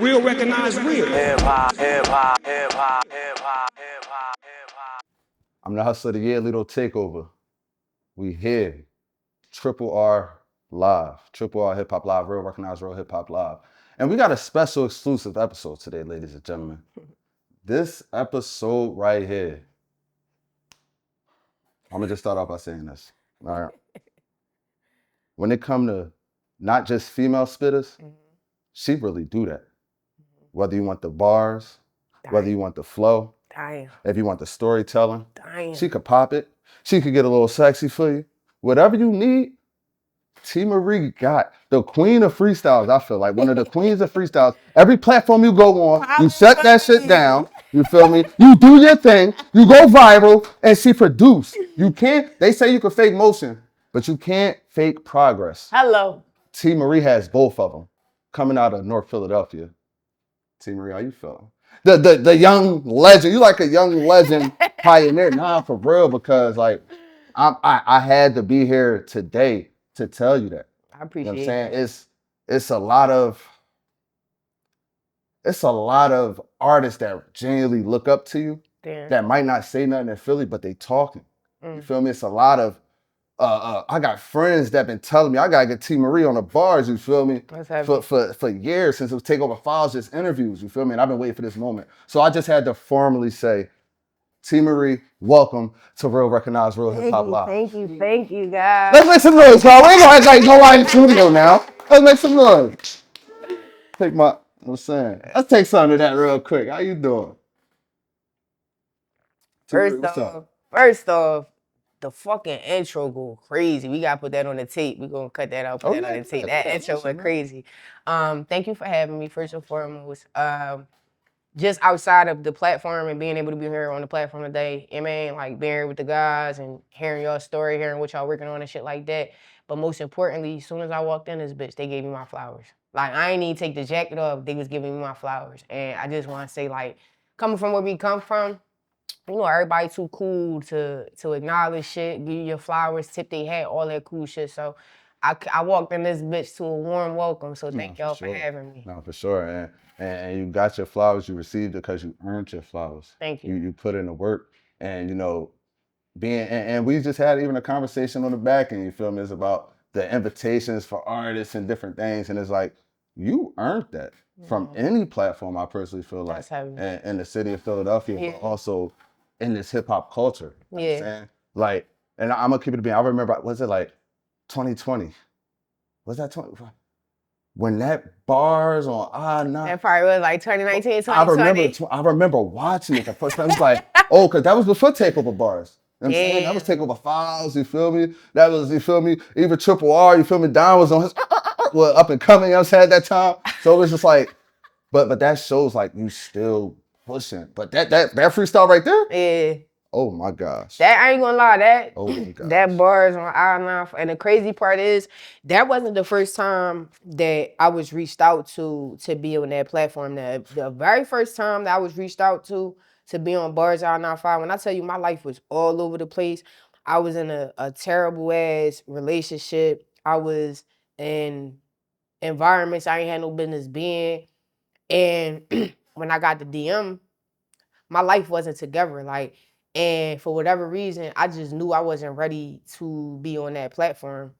Real recognize real. Hip hop, hip hop, hip hop, hip hop, hip hop, hip hop. I'm the hustler of the year, Little Takeover. We here. Triple R Live. Triple R Hip Hop Live, Real Recognize Real Hip Hop Live. And we got a special exclusive episode today, ladies and gentlemen. This episode right here. I'm gonna just start off by saying this. All right. When it come to not just female spitters, she really do that. Whether you want the bars, whether you want the flow, if you want the storytelling, she could pop it. She could get a little sexy for you. Whatever you need, T. Marie got the queen of freestyles. I feel like one of the queens of freestyles. Every platform you go on, you shut that shit down. You feel me? You do your thing. You go viral, and she produce. You can't. They say you can fake motion, but you can't fake progress. Hello. T. Marie has both of them. Coming out of North Philadelphia. T. Marie, how you feeling? The young legend. You like a young legend pioneer. Nah, for real, because like I had to be here today to tell you that. I appreciate You know what I'm saying? It's a lot of artists that genuinely look up to you that might not say nothing in Philly, but they talking. You feel me? It's a lot of I got friends that been telling me I gotta get T. Marie on the bars, you feel me? For years, since it was Takeover Files, just interviews, you feel me? And I've been waiting for this moment. So I just had to formally say, T. Marie, welcome to Real Recognize Real Hip Hop Live. Thank you, guys. Let's make some noise, y'all. We ain't gonna act like nobody in the studio now. Let's make some noise. Take my, I'm saying, let's take some of that real quick. How you doing? T. Marie, what's up? First off, the fucking intro go crazy. We gotta put that on the tape. We gonna cut that out, put that on the tape. That intro went crazy. Thank you for having me, first and foremost. Just outside of the platform and being able to be here on the platform today, I mean, like being here with the guys and hearing y'all story, hearing what y'all working on and shit like that. But most importantly, as soon as I walked in this bitch, they gave me my flowers. Like, I ain't even take the jacket off. They was giving me my flowers. And I just want to say, like, coming from where we come from, you know, everybody too cool to acknowledge shit, give you your flowers, tip their hat, all that cool shit. So I walked in this bitch to a warm welcome. So thank y'all for having me. No, for sure. And you got your flowers, you received it because you earned your flowers. Thank you. You put in the work. And, you know, and we just had even a conversation on the back end, you feel me? It's about the invitations for artists and different things. And it's like, you earned that from any platform, I personally feel like. In the city of Philadelphia, but also in this hip hop culture. You know what I'm saying? Like, and I'm gonna keep it being. I remember, was it like 2020? Was that 20? When that bars on That probably was like 2019, 2020. I remember watching it the first time. I was like, oh, because that was before Takeover Bars. You know what I'm saying? That was Takeover Files, you feel me? That was, you feel me? Even Triple R, you feel me? Don was on his up and coming, you know what I'm saying, at that time. So it was just like, but that shows like you still pushing. But that freestyle right there? Yeah. Oh my gosh. That, I ain't gonna lie, that bars on I-9. And the crazy part is, that wasn't the first time that I was reached out to be on that platform. The very first time that I was reached out to be on bars I-95, when I tell you my life was all over the place, I was in a terrible ass relationship. I was in environments I ain't had no business being. And when I got the DM, my life wasn't together. Like, and for whatever reason, I just knew I wasn't ready to be on that platform.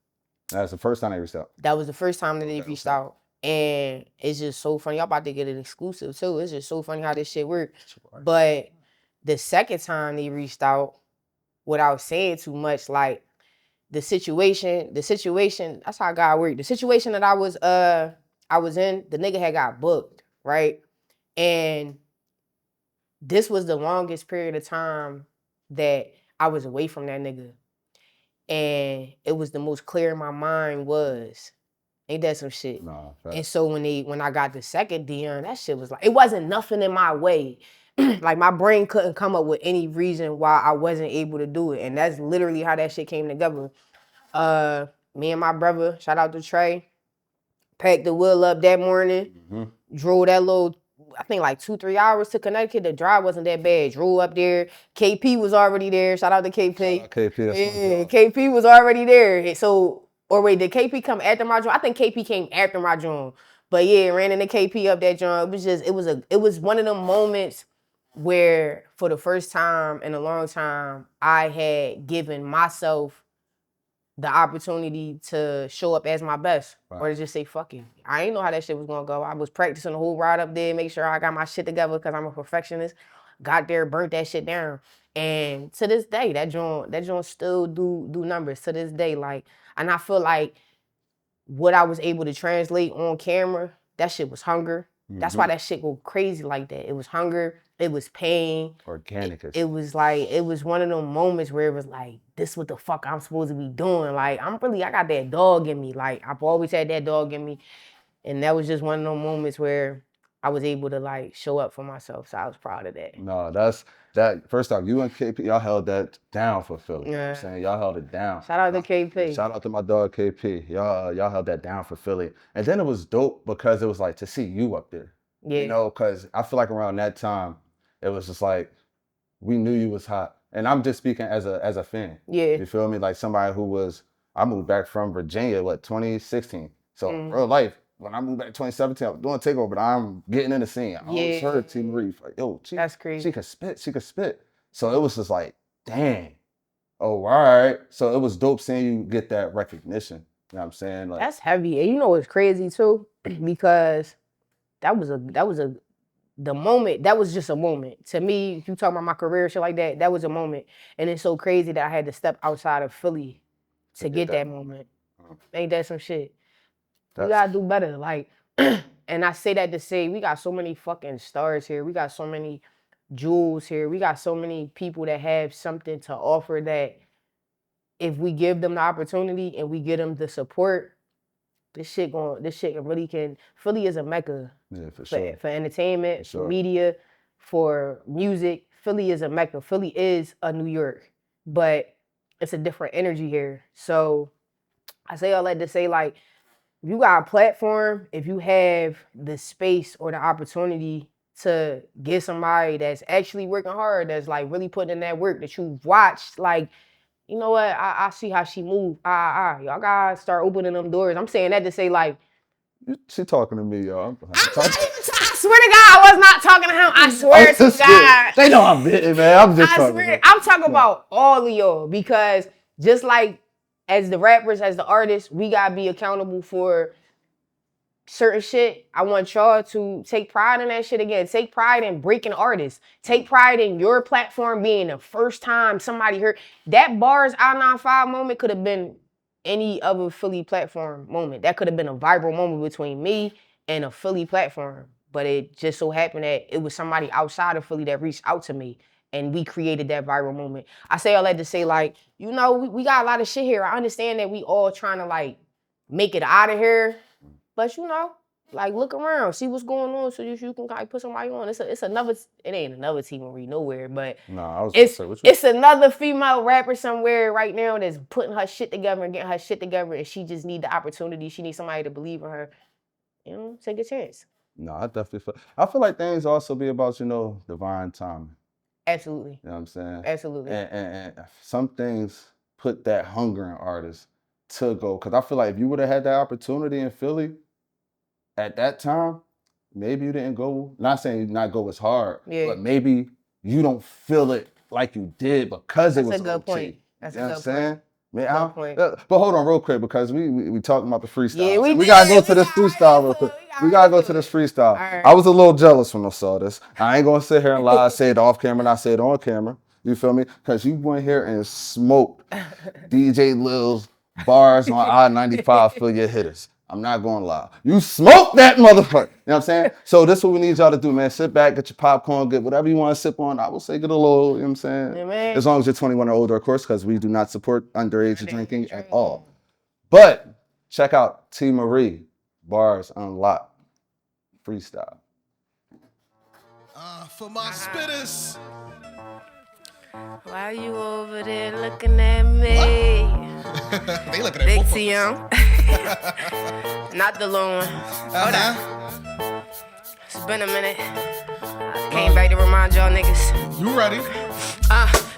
That's the first time they reached out. That was the first time that they reached out. And it's just so funny. Y'all about to get an exclusive too. It's just so funny how this shit works. But the second time they reached out, without saying too much, like the situation, that's how God worked. The situation that I was in, the nigga had got booked, right? And this was the longest period of time that I was away from that nigga. And it was the most clear my mind was. Ain't that some shit? No, and so when I got the second DM, that shit was like, it wasn't nothing in my way. Like, my brain couldn't come up with any reason why I wasn't able to do it. And that's literally how that shit came together. Me and my brother, shout out to Trey, packed the wheel up that morning, drove that little, I think like 2-3 hours to Connecticut. The drive wasn't that bad. Drove up there. KP was already there. Shout out to KP. KP was already there. So, or wait, did KP come after my joint? I think KP came after my joint. But yeah, ran into KP up that joint. It was one of them moments where for the first time in a long time, I had given myself the opportunity to show up as my best, or to just say fuck it. I ain't know how that shit was gonna go. I was practicing the whole ride up there, make sure I got my shit together because I'm a perfectionist. Got there, burnt that shit down, and to this day, that joint still do numbers to this day. Like, and I feel like what I was able to translate on camera, that shit was hunger. That's why that shit go crazy like that. It was hunger. It was pain. Organic. It was like, it was one of them moments where it was like, this what the fuck I'm supposed to be doing. Like, I got that dog in me. Like, I've always had that dog in me. And that was just one of them moments where I was able to like show up for myself. So I was proud of that. No, that's that. First off, you and KP, y'all held that down for Philly. Yeah. You know what I'm saying? Y'all held it down. Shout out to KP. Shout out to my dog KP. Y'all held that down for Philly. And then it was dope because it was like to see you up there. Yeah. You know, because I feel like around that time, it was just like, we knew you was hot. And I'm just speaking as a fan. Yeah. You feel me? Like somebody who was, I moved back from Virginia, 2016. So real life, when I moved back in 2017, I was doing takeover, but I'm getting in the scene. I always heard T. Marie, like, yo, that's crazy. She could spit. So it was just like, dang. Oh, all right. So it was dope seeing you get that recognition. You know what I'm saying? Like, that's heavy. And you know what's crazy too? Because that was the moment, that was just a moment. To me, if you talk about my career, shit like that, that was a moment. And it's so crazy that I had to step outside of Philly to get that moment. Ain't that some shit? We gotta do better. Like, and I say that to say, we got so many fucking stars here. We got so many jewels here. We got so many people that have something to offer that if we give them the opportunity and we give them the support, this shit really can. Philly is a mecca for entertainment, for media, for music. Philly is a mecca. Philly is a New York, but it's a different energy here. So I say all that to say, like, if you got a platform, if you have the space or the opportunity to get somebody that's actually working hard, that's like really putting in that work, that you've watched, like, you know what, I see how she move. Y'all gotta start opening them doors. I'm saying that to say, like, she talking to me, y'all. I swear to God, I was not talking to him. I swear to God. They know I'm bitten, man. I'm just talking. I'm talking about all of y'all, because just like as the rappers, as the artists, we gotta be accountable for certain shit. I want y'all to take pride in that shit again. Take pride in breaking artists. Take pride in your platform being the first time somebody heard. That Bars I-95 moment could have been any other Philly platform moment. That could have been a viral moment between me and a Philly platform. But it just so happened that it was somebody outside of Philly that reached out to me. And we created that viral moment. I say all that to say, like, you know, we got a lot of shit here. I understand that we all trying to, like, make it out of here. But, you know, like, look around. See what's going on so you can, like, put somebody on. It's another, it ain't another T. Marie nowhere, but it's another female rapper somewhere right now that's putting her shit together and getting her shit together, and she just need the opportunity. She needs somebody to believe in her. You know, take a chance. No, I definitely feel like things also be about, you know, divine timing. Absolutely. You know what I'm saying? Absolutely. And some things put that hunger in artists to go. Because I feel like if you would have had that opportunity in Philly at that time, maybe you didn't go, not saying you not go as hard, but maybe you don't feel it like you did because it was a good point. That's a good point. Man, but hold on real quick, because we talking about the freestyle. Yeah, we gotta go to this freestyle real quick. We gotta go to this freestyle. Right. I was a little jealous when I saw this. I ain't gonna sit here and lie, say it off camera, not say it on camera. You feel me? Because you went here and smoked DJ Lil's bars on I-95 for your hitters. I'm not gonna lie. You smoked that motherfucker. You know what I'm saying? So this is what we need y'all to do, man. Sit back, get your popcorn, get whatever you want to sip on. I will say get a little, you know what I'm saying? Yeah, man. As long as you're 21 or older, of course, because we do not support underage drinking at all. But check out T. Marie, Bars Unlocked, freestyle. For my spitters. Why you over there looking at me? They looking at Big T Young. Not the little one. Hold on. It's been a minute. I came back to remind y'all niggas. You ready?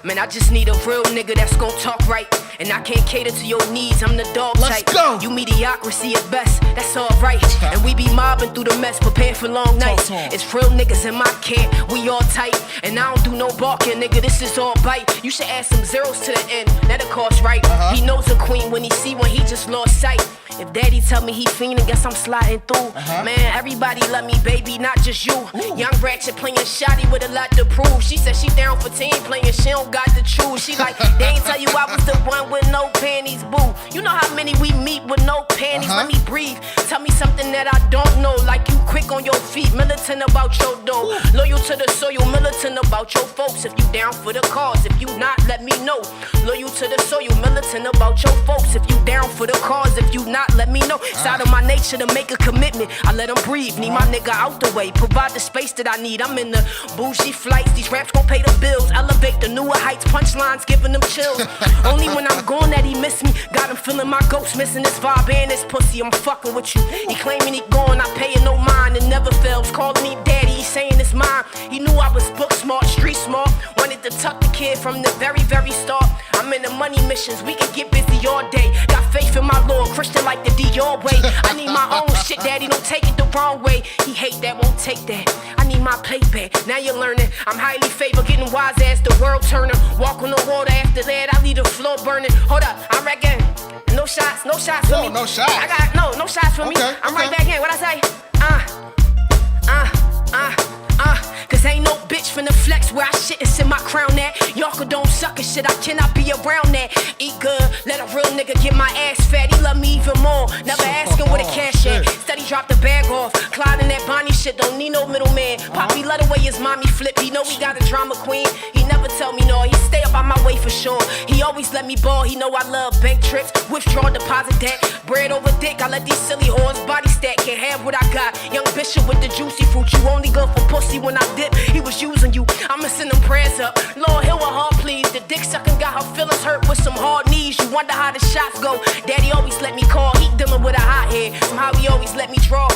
Man, I just need a real nigga that's gon' talk right. And I can't cater to your needs, I'm the dog Let's type. go. You mediocrity at best, that's alright. And we be mobbing through the mess, prepared for long nights. to 'em. It's real niggas in my camp, we all tight. And I don't do no barking, nigga, this is all bite. You should add some zeros to the end, that'll cost right. He knows a queen when he see one, he just lost sight. If daddy tell me he fiendin', guess I'm sliding through. Man, everybody love me, baby, not just you. Young ratchet playing shoddy with a lot to prove. She said she down for team playing, she don't got the truth. She like, they ain't tell you I was the one with no panties, boo. You know how many we meet with no panties? Let me breathe. Tell me something that I don't know, like you quick on your feet, militant about your dough. Loyal to the soil, militant about your folks. If you down for the cause, if you not, let me know. Loyal to the soil, militant about your folks. If you down for the cause, if you not, let me know. It's out of my nature to make a commitment. I let them breathe, need my nigga out the way. Provide the space that I need. I'm in the bougie flights. These raps gon' pay the bills. Elevate the newer heights, punchlines, giving them chills. Only when I'm gone that he miss me. Got him feeling my ghost, missing this vibe and this pussy. I'm fucking with you. He claiming he gone, I pay no mind. It never fails. Calling me daddy, he saying it's mine. He knew I was book smart, street smart. Wanted to tuck the kid from the very, very start. I'm in the money missions, we can get busy all day. Got faith in my Lord, Christian like the Dior way. I need my own shit, daddy, don't take it the wrong way. He hate that, won't take that. I need my plate back, now you're learning. I'm highly favored, getting wise as the world turning. Walk on the water, after that, I leave the floor burning. Hold up, I reckon. No shots for me. No shots. I got no shots for me. Okay, I'm okay. right back in, what I say? Cause ain't no bitch finna flex where I shit and sit my crown at. Y'all could don't suck and shit, I cannot be around that. Eat good, let a real nigga get my ass fat. He love me even more, never asking where the cash at. Steady drop the bag off, Clyde and that Bonnie shit, don't need no middleman. Poppy love the way his mommy flip, he know we got a drama queen. He never tell me no, he stay up on my way for sure. He always let me ball, he know I love bank trips. Withdraw deposit that, bread over dick, I let these silly whores body stack. Can't have what I got, young bishop with the juicy fruit. You only good for pussy when I dip, he was using you. I'ma send them prayers up, Lord heal her heart please. The dick sucking got her feelings hurt with some hard knees. You wonder how the shots go, daddy always let me call. He dealing with a hot head, somehow he always let me draw.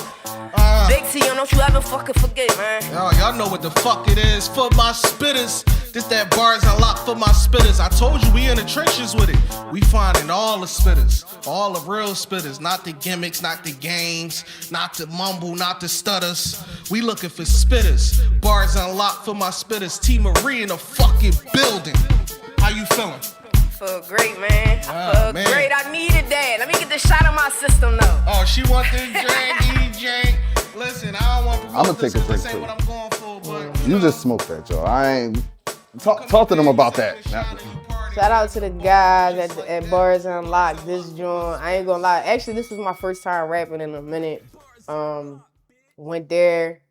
Big T, don't you ever fucking forget, man. Y'all know what the fuck it is for my spitters. This that bars unlocked for my spitters. I told you we in the trenches with it. We finding all the spitters, all the real spitters, not the gimmicks, not the games, not the mumble, not the stutters. We looking for spitters. Bars unlocked for my spitters. T Marie in the fucking building. How you feeling? Feel great, man. I feel man. great. I needed that. Let me get this shot of my system, though. Oh, she want this drink, drink. Listen, I don't want to I'ma take a drink, this ain't too. what I'm going for, but You just smoked that, y'all. I ain't talk to them about that. Shout out to the guys at Bars Unlocked. This joint, I ain't gonna lie. Actually, this was my first time rapping in a minute. Went there.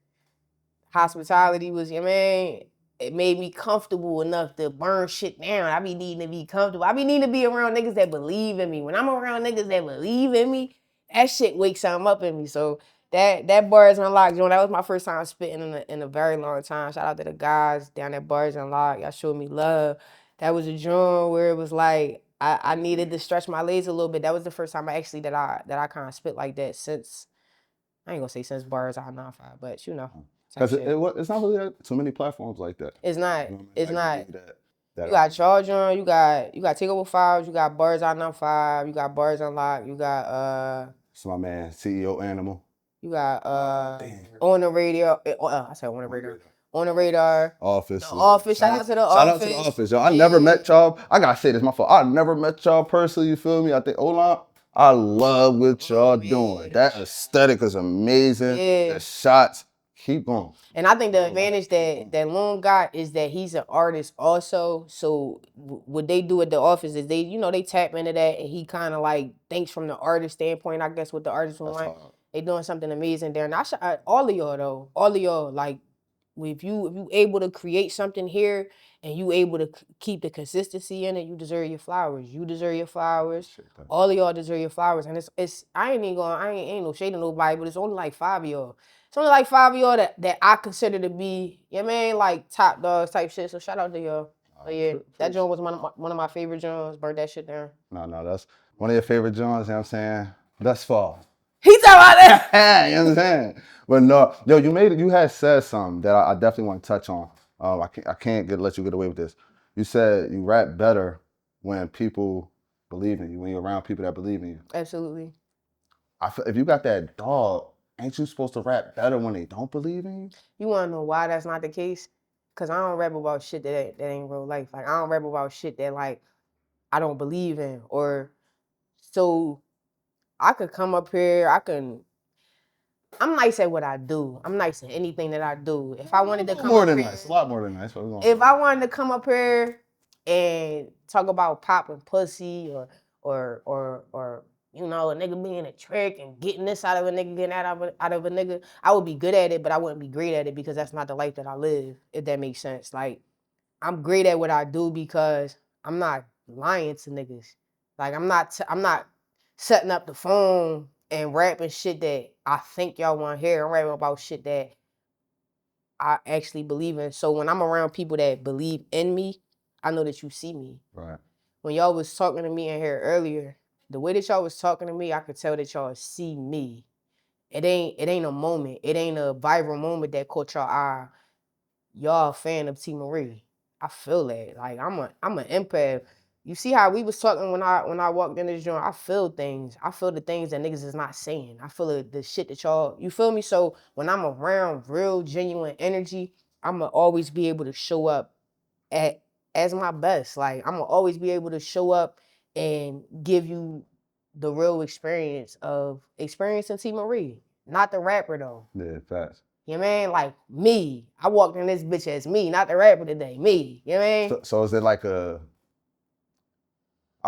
Hospitality was, it made me comfortable enough to burn shit down. I be needing to be comfortable. I be needing to be around niggas that believe in me. When I'm around niggas that believe in me, that shit wakes something up in me. So that Bars Unlocked, that was my first time spitting in a very long time. Shout out to the guys down at Bars Unlocked. Y'all showed me love. That was a joint where it was like I needed to stretch my legs a little bit. That was the first time that I kind of spit like that since, I ain't gonna say since Bars I 95, but you know. Because it's not really too many platforms like that. It's not. You know what I mean? It's Like, not. that You got Charge On, you got Takeover Files, you got Bars I 95, you got Bars Unlocked, you got It's my man, CEO Animal. you got On the Radio. I said On the Radio. On the Radar. Office. The Office. Shout out to the Office. Shout out to the Office, y'all. I never met y'all. I gotta say this, my fault. I never met y'all personally, you feel me? I think I love what y'all doing. That aesthetic is amazing. Yeah. The shots, keep going. And I think the advantage that Loon got is that he's an artist also. So what they do at the Office is they tap into that, and he kind of like thinks from the artist standpoint, I guess, what the artist want. They doing something amazing there. And I shout all of y'all though. All of y'all, like, if you able to create something here and you able to keep the consistency in it, you deserve your flowers. You deserve your flowers. All of y'all deserve your flowers. And it's I ain't no shade of nobody, but it's only like 5 of y'all. It's only like 5 of y'all that I consider to be, like top dogs type shit. So shout out to y'all. But yeah, that joint was one of my favorite joints. Burn that shit down. No, that's one of your favorite joints, you know what I'm saying? Thus far. He talking about that. You understand? But no, you had said something that I definitely want to touch on. I can't let you get away with this. You said you rap better when people believe in you, when you're around people that believe in you. Absolutely. I feel if you got that dog, ain't you supposed to rap better when they don't believe in you? You wanna know why that's not the case? Cause I don't rap about shit that ain't real life. Like I don't rap about shit that like I don't believe in. Or so I could come up here, I'm nice at what I do. I'm nice at anything that I do. If I wanted to come More up than here, nice, a lot more than nice. But if I wanted to come up here and talk about popping pussy or you know, a nigga being a trick and getting this out of a nigga, getting that out of a nigga, I would be good at it, but I wouldn't be great at it because that's not the life that I live, if that makes sense. Like, I'm great at what I do because I'm not lying to niggas. Like, I'm not setting up the phone and rapping shit that I think y'all want to hear. I'm rapping about shit that I actually believe in. So when I'm around people that believe in me, I know that you see me. right. When y'all was talking to me in here earlier, the way that y'all was talking to me, I could tell that y'all see me. It ain't a moment. It ain't a viral moment that caught y'all eye. Y'all a fan of T Marie. I feel that. Like I'm an empath. You see how we was talking when I walked in this joint. I feel things. I feel the things that niggas is not saying. I feel the shit that y'all. You feel me? So when I'm around real genuine energy, I'ma always be able to show up as my best. Like I'ma always be able to show up and give you the real experience of experiencing T Marie, not the rapper though. Yeah, fast. You know what I mean? Like me. I walked in this bitch as me, not the rapper today. Me. You know what I mean? So is it like I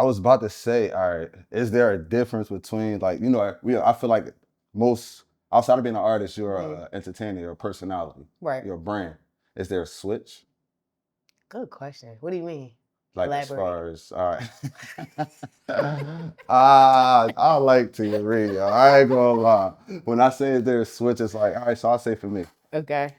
was about to say, all right, is there a difference between like, you know, I feel like most, outside of being an artist, you're an entertainer, you're a personality. Right. You're a brand. Is there a switch? Good question. What do you mean? Like Elaborate. as far as, all right. I like T Marie, yo. I ain't gonna lie. When I say there's a switch, it's like, all right, so I'll say for me. Okay.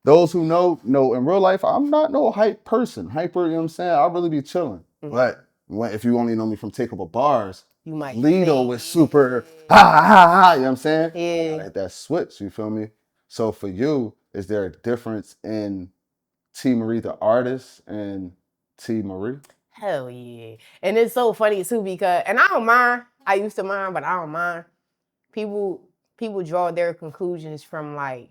Those who know in real life, I'm not no hype person. Hyper, you know what I'm saying? I'll really be chilling. But if you only know me from Takeover Bars, You might Lido say, was super ha ha ha, you know what I'm saying? Yeah. Like that switch, you feel me? So for you, is there a difference in T Marie the artist and T Marie? Hell yeah. And it's so funny too because, and I don't mind. I used to mind, but I don't mind. People draw their conclusions from like,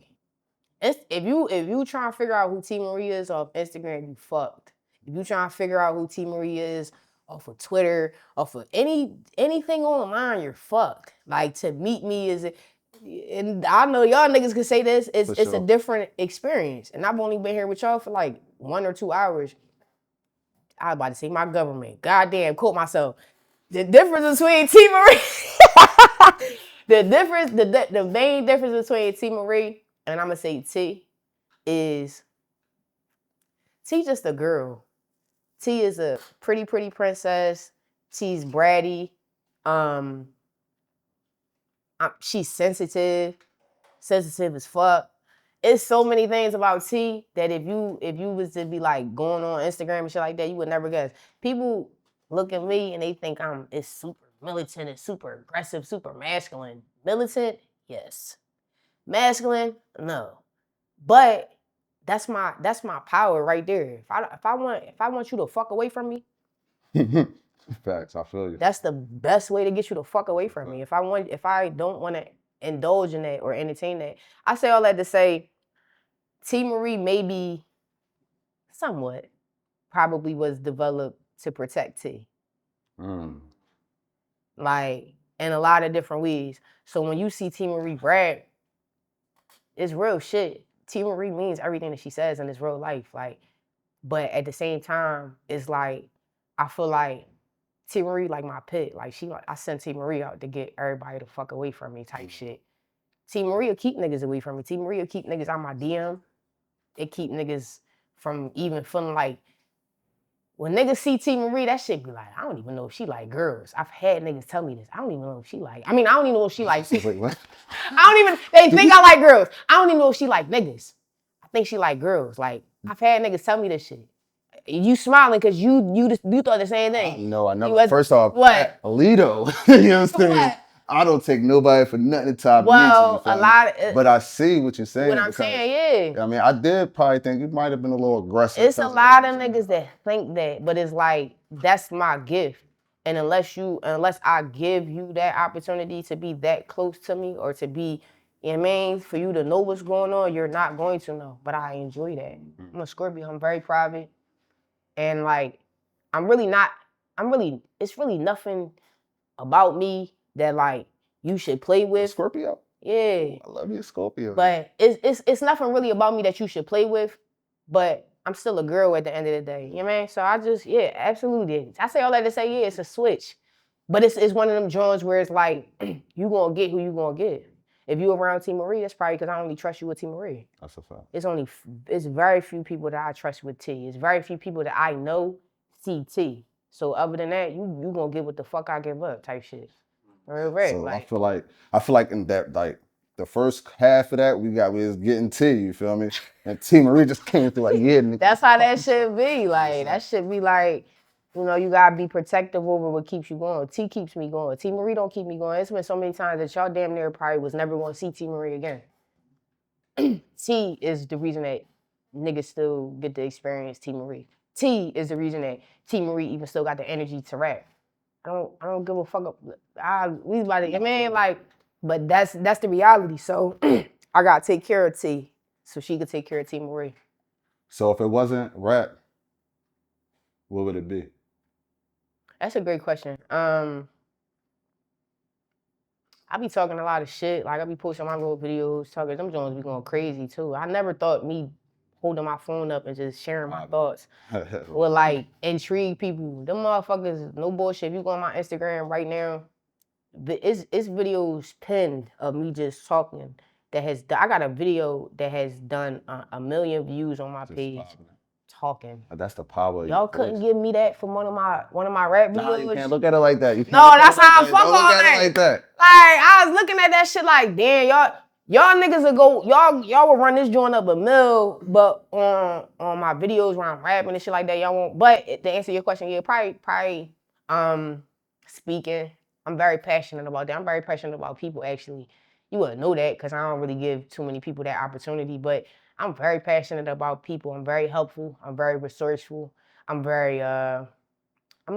if you trying to figure out who T Marie is off Instagram, you fucked. If you trying to figure out who T Marie is off of Twitter, off of anything online, you're fucked. Like to meet me is, and I know y'all niggas can say this, it's a different experience. And I've only been here with y'all for like 1 or 2 hours. I was about to say my government. Goddamn, quote myself. The difference between T Marie, the main difference between T Marie and I'm gonna say T is T just a girl. T is a pretty princess. T's bratty. She's sensitive as fuck. It's so many things about T that if you was to be like going on Instagram and shit like that, you would never guess. People look at me and they think it's super militant, it's super aggressive, super masculine. Militant, yes. Masculine, no. But that's my power right there. If I want you to fuck away from me, Facts, I feel you. that's the best way to get you to fuck away from me. If I don't want to indulge in that or entertain that, I say all that to say, T Marie maybe somewhat probably was developed to protect T. Like in a lot of different ways. So when you see T Marie rap, it's real shit. T Marie means everything that she says in this real life. Like, but at the same time, it's like I feel like T Marie like my pit. Like I sent T Marie out to get everybody to fuck away from me type shit. T Marie will keep niggas away from me. T Marie will keep niggas out my DM. It keep niggas from even feeling like when niggas see T Marie, that shit be like, I don't even know if she like girls. I've had niggas tell me this. I don't even know if she like. I don't even know if she like. Wait, what? They think I like girls. I don't even know if she like niggas. I think she like girls. Like I've had niggas tell me this shit. You smiling because you thought the same thing. No, I never. First off, what? Lido. You know what I'm saying? I don't take nobody for nothing to top Well, me. You feel a me? lot of But I see what you're saying. what I'm because, saying, yeah. I mean, I did probably think you might have been a little aggressive. It's a lot of niggas that think that, but it's like that's my gift. And unless I give you that opportunity to be that close to me or to be, you know what I mean, for you to know what's going on, you're not going to know. But I enjoy that. I'm a Scorpio. I'm very private. And like, it's really nothing about me that like you should play with. Scorpio? Yeah. I love you, Scorpio. But it's nothing really about me that you should play with. But I'm still a girl at the end of the day. You know what I mean? So I just, yeah, absolutely. I say all that to say, yeah, it's a switch. But it's one of them joints where it's like, you gonna get who you gonna get. If you around T. Marie, that's probably because I only trust you with T. Marie. That's a fact. It's very few people that I trust with T. It's very few people that I know see T. So other than that, you gonna get what the fuck I give up type shit. Right, So like, I feel like in that, like, the first half of that we was getting T, you feel me? And T. Marie just came through like, yeah. Nigga. That's how that should be. Like, that should be like, you know, you gotta be protective over what keeps you going. T keeps me going. T. Marie don't keep me going. It's been so many times that y'all damn near probably was never gonna see T. Marie again. T is the reason that niggas still get to experience T. Marie. T is the reason that T. Marie even still got the energy to rap. I don't give a fuck. We about to, I mean, like, but that's the reality. So I gotta take care of T, so she could take care of T. Marie. So if it wasn't rap, what would it be? That's a great question. I be talking a lot of shit. Like I be posting my little videos, talking. Them joints be going crazy too. I never thought me holding my phone up and just sharing my thoughts would like intrigue people. Them motherfuckers, no bullshit. If you go on my Instagram right now, it's videos pinned of me just talking. I got a video that has done 1 million views on my page. Talking. That's the power. Y'all couldn't give me that from one of my rap videos. No, you can't look at it like that. No, that's how I fuck on that. Like that. Like I was looking at that shit like, damn, y'all niggas will go, y'all will run this joint up 1 mil, but on my videos where I'm rapping and shit like that, y'all won't. But to answer your question, yeah, probably speaking. I'm very passionate about that. I'm very passionate about people actually. You wouldn't know that because I don't really give too many people that opportunity, but I'm very passionate about people. I'm very helpful. I'm very resourceful. I'm a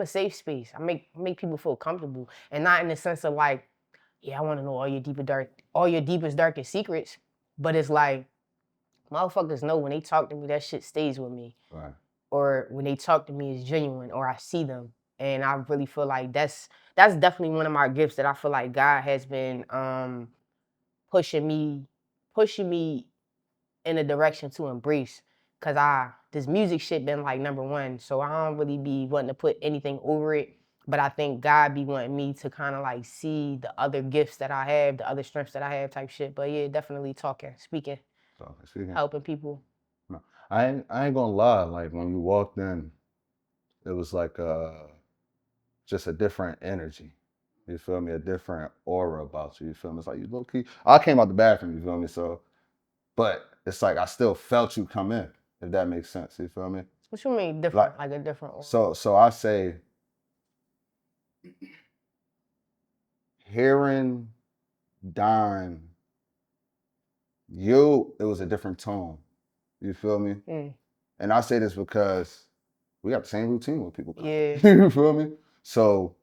safe space. I make people feel comfortable. And not in the sense of like, yeah, I want to know all your deepest, darkest secrets. But it's like, motherfuckers know when they talk to me, that shit stays with me. Right. Or when they talk to me, it's genuine, or I see them. And I really feel like that's definitely one of my gifts that I feel like God has been pushing me in a direction to embrace. Cause this music shit been like #1. So I don't really be wanting to put anything over it. But I think God be wanting me to kind of like see the other gifts that I have, the other strengths that I have type shit. But yeah, definitely speaking, helping people. No, I ain't gonna lie. Like when you walked in, it was like just a different energy. You feel me? A different aura about you. You feel me? It's like you low key. I came out the bathroom. You feel me? So, but it's like I still felt you come in. If that makes sense. You feel me? What you mean different? Like a different aura? So I say, hearing Don, it was a different tone. You feel me? And I say this because we got the same routine when people come. Yeah. You feel me? So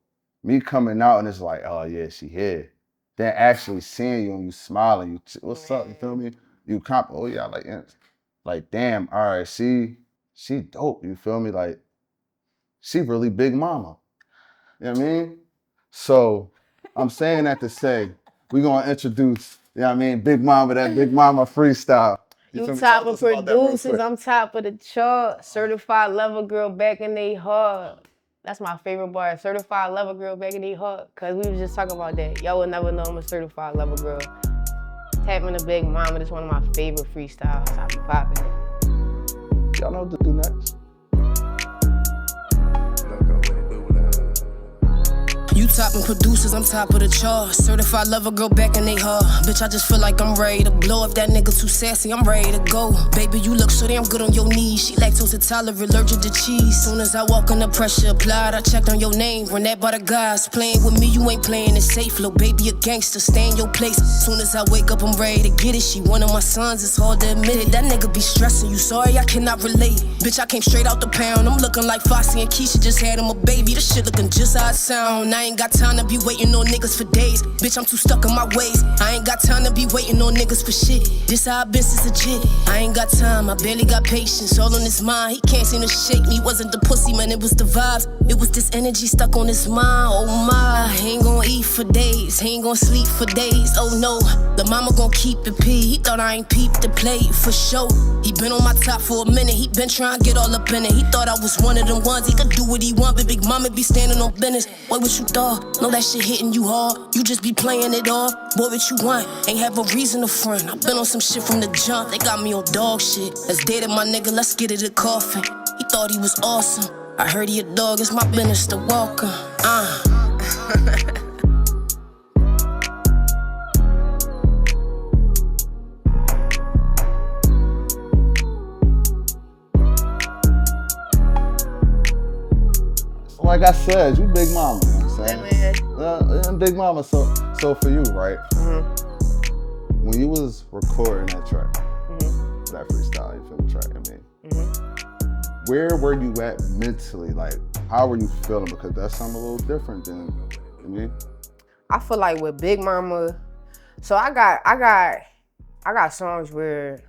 me coming out and it's like, oh yeah, she here. Then actually seeing you and you smiling, what's up? You feel me? You oh yeah, like damn, all right, she dope. You feel me? Like she really big mama. You know what I mean? So I'm saying that to say we gonna introduce, you know what I mean, Big Mama, that Big Mama freestyle. You top of producers, I'm top of the chart. Certified lover girl back in they heart. That's my favorite bar. Certified lover girl back in they heart. Cause we was just talking about that. Y'all will never know I'm a certified lover girl. Tapping the Big Mama, that's one of my favorite freestyles. I be popping it. Y'all know what to do next. You top and producers, I'm top of the charts. Certified lover girl back in they heart. Bitch, I just feel like I'm ready to blow. If that nigga too sassy, I'm ready to go. Baby, you look so damn good on your knees. She lactose intolerant, allergic to cheese. Soon as I walk in, the pressure applied. I checked on your name, run that by the guys. Playing with me, you ain't playing it safe. Little baby, a gangster, stay in your place. Soon as I wake up, I'm ready to get it. She one of my sons, it's hard to admit it. That nigga be stressing you, sorry, I cannot relate. Bitch, I came straight out the pound. I'm looking like Foxy and Keisha just had him a baby. This shit looking just how it sound. I ain't got time to be waiting on niggas for days. Bitch, I'm too stuck in my ways. I ain't got time to be waiting on niggas for shit. This how I been since legit. I ain't got time, I barely got patience. All on his mind, he can't seem to shake me. Wasn't the pussy, man, it was the vibes. It was this energy stuck on his mind. Oh my, he ain't gonna eat for days. He ain't gonna sleep for days. Oh no, the mama gonna keep it P. He thought I ain't peeped the play for sure. He been on my top for a minute. He been trying to get all up in it. He thought I was one of them ones. He could do what he want, but big mama be standing on business. Boy, what you thought? Know that shit hitting you hard. You just be playing it off. Boy, what you want? Ain't have a reason to front. I been on some shit from the jump. They got me on dog shit. Let's date it, my nigga. Let's get it a coffin. He thought he was awesome. I heard he a dog. It's my business to walk him. Like I said, you big mama, you know what I'm saying? Yeah, Big mama, so for you, right? When you was recording that track, that freestyle, you feel the track, I mean, where were you at mentally? Like, how were you feeling? Because that's something a little different than, I mean. I feel like with Big Mama, so I got songs where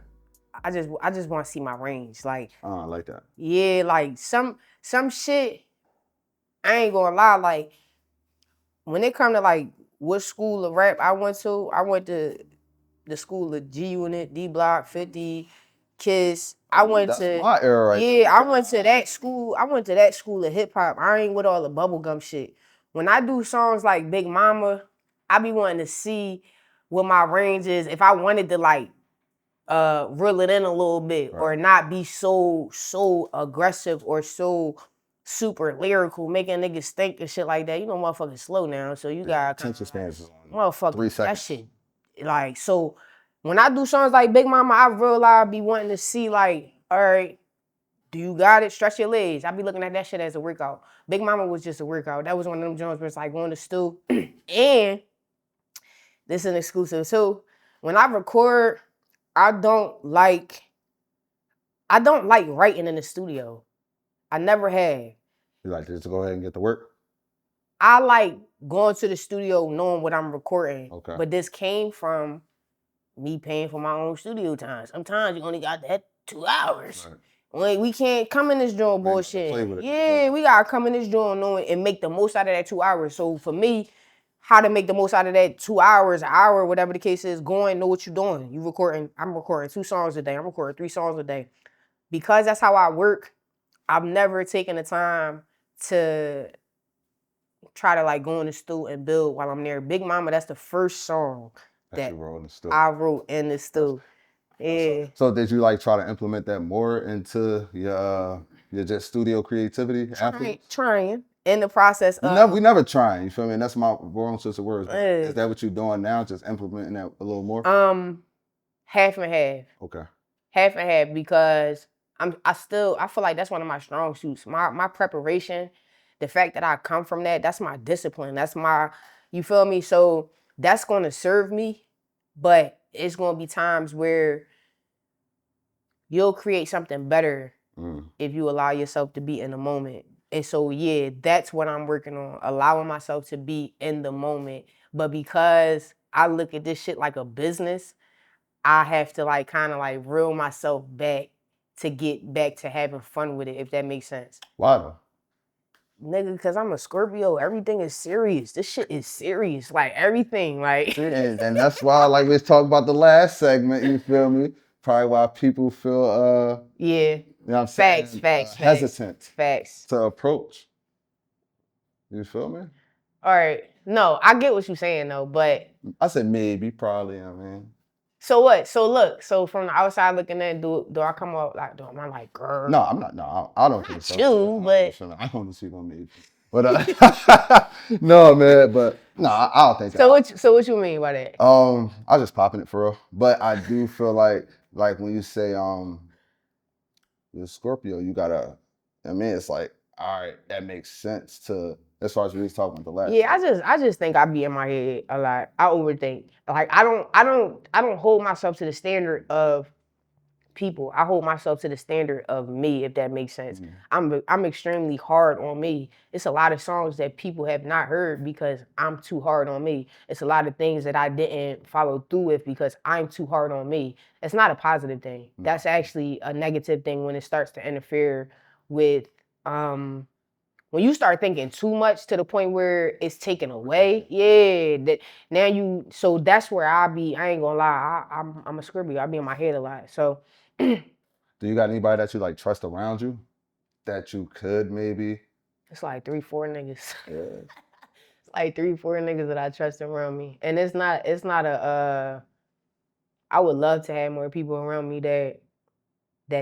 I just want to see my range. Like, I like that. Yeah, like some shit, I ain't gonna lie, like when it come to like what school of rap I went to the school of G Unit, D Block, 50, Kiss. I went That's to my era right yeah, I went to that school. I went to that school of hip hop. I ain't with all the bubblegum shit. When I do songs like Big Mama, I be wanting to see what my range is. If I wanted to like reel it in a little bit, or not be so aggressive or so super lyrical, making niggas think and shit like that. You know, motherfuckers slow now, so you got attention spans is on motherfuckers 3 seconds. that shit. Like, so when I do songs like Big Mama, I realize I be wanting to see like, all right, do you got it? Stretch your legs. I be looking at that shit as a workout. Big Mama was just a workout. That was one of them joints where it's like going to stew. And this is an exclusive too. When I record, I don't like writing in the studio. I never have. You like just go ahead and get to work? I like going to the studio knowing what I'm recording. Okay. But this came from me paying for my own studio time. Sometimes you only got that 2 hours. Like, we can't come in this joint bullshit. Yeah, we gotta come in this joint knowing and make the most out of that 2 hours. So for me, how to make the most out of that 2 hours, an hour, whatever the case is, going, know what you're doing. I'm recording 2 songs a day. I'm recording 3 songs a day. Because that's how I work, I've never taken the time to try to like go in the stew and build while I'm there. Big Mama, that's the first song that I wrote in the stew. Yeah. So did you like try to implement that more into your just studio creativity afterwards? Trying. In the process of... We never trying, you feel me? And that's my wrong choice of words. Is that what you're doing now, just implementing that a little more? Half and half. Okay. Half and half, because I feel like that's one of my strong suits. My preparation, the fact that I come from that's my discipline. That's my, you feel me? So that's gonna serve me, but it's gonna be times where you'll create something better if you allow yourself to be in the moment. And so, yeah, that's what I'm working on, allowing myself to be in the moment. But because I look at this shit like a business, I have to like kind of like reel myself back to get back to having fun with it, if that makes sense. Why though? Nigga, because I'm a Scorpio. Everything is serious. This shit is serious. Like, everything. Like, and that's why, like we talked about the last segment, you feel me? Probably why people feel yeah. You know what I'm saying? Facts. Hesitant. Facts. To approach. You feel me? All right. No, I get what you're saying though, but I said maybe, probably, I mean. So what? So look, so from the outside looking in, do I come up like, am I like, girl? No, I'm not. No, I don't think so. You, but I don't speak on me. But no, man. But no, I don't think that. So what you mean by that? I was just popping it for real. But I do feel like when you say you're Scorpio, you gotta. I mean, it's like, all right, that makes sense to as far as we was talking about the last. Yeah, I just think I be in my head a lot. I overthink. Like I don't hold myself to the standard of people. I hold myself to the standard of me, if that makes sense. I'm extremely hard on me. It's a lot of songs that people have not heard because I'm too hard on me. It's a lot of things that I didn't follow through with because I'm too hard on me. It's not a positive thing. That's actually a negative thing when it starts to interfere with when you start thinking too much to the point where it's taken away, that now so that's where I ain't gonna lie, I'm a Scorpio. I be in my head a lot. So Do you got anybody that you like trust around you that you could maybe? it's like 3-4 niggas. Yeah. It's like 3-4 niggas that I trust around me. And it's not a I would love to have more people around me that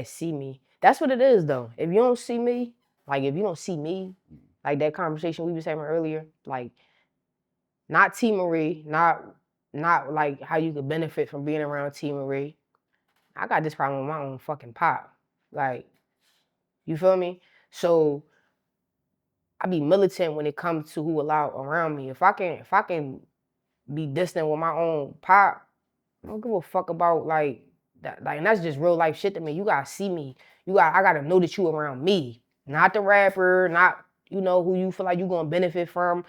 see me. That's what it is though. If you don't see me, like that conversation we was having earlier, like not T Marie, not like how you could benefit from being around T Marie. I got this problem with my own fucking pop. Like, you feel me? So I be militant when it comes to who allow around me. If I can be distant with my own pop, I don't give a fuck about like that. Like, and that's just real life shit to me. You gotta see me. I gotta know that you around me, not the rapper, not who you feel like you gonna benefit from.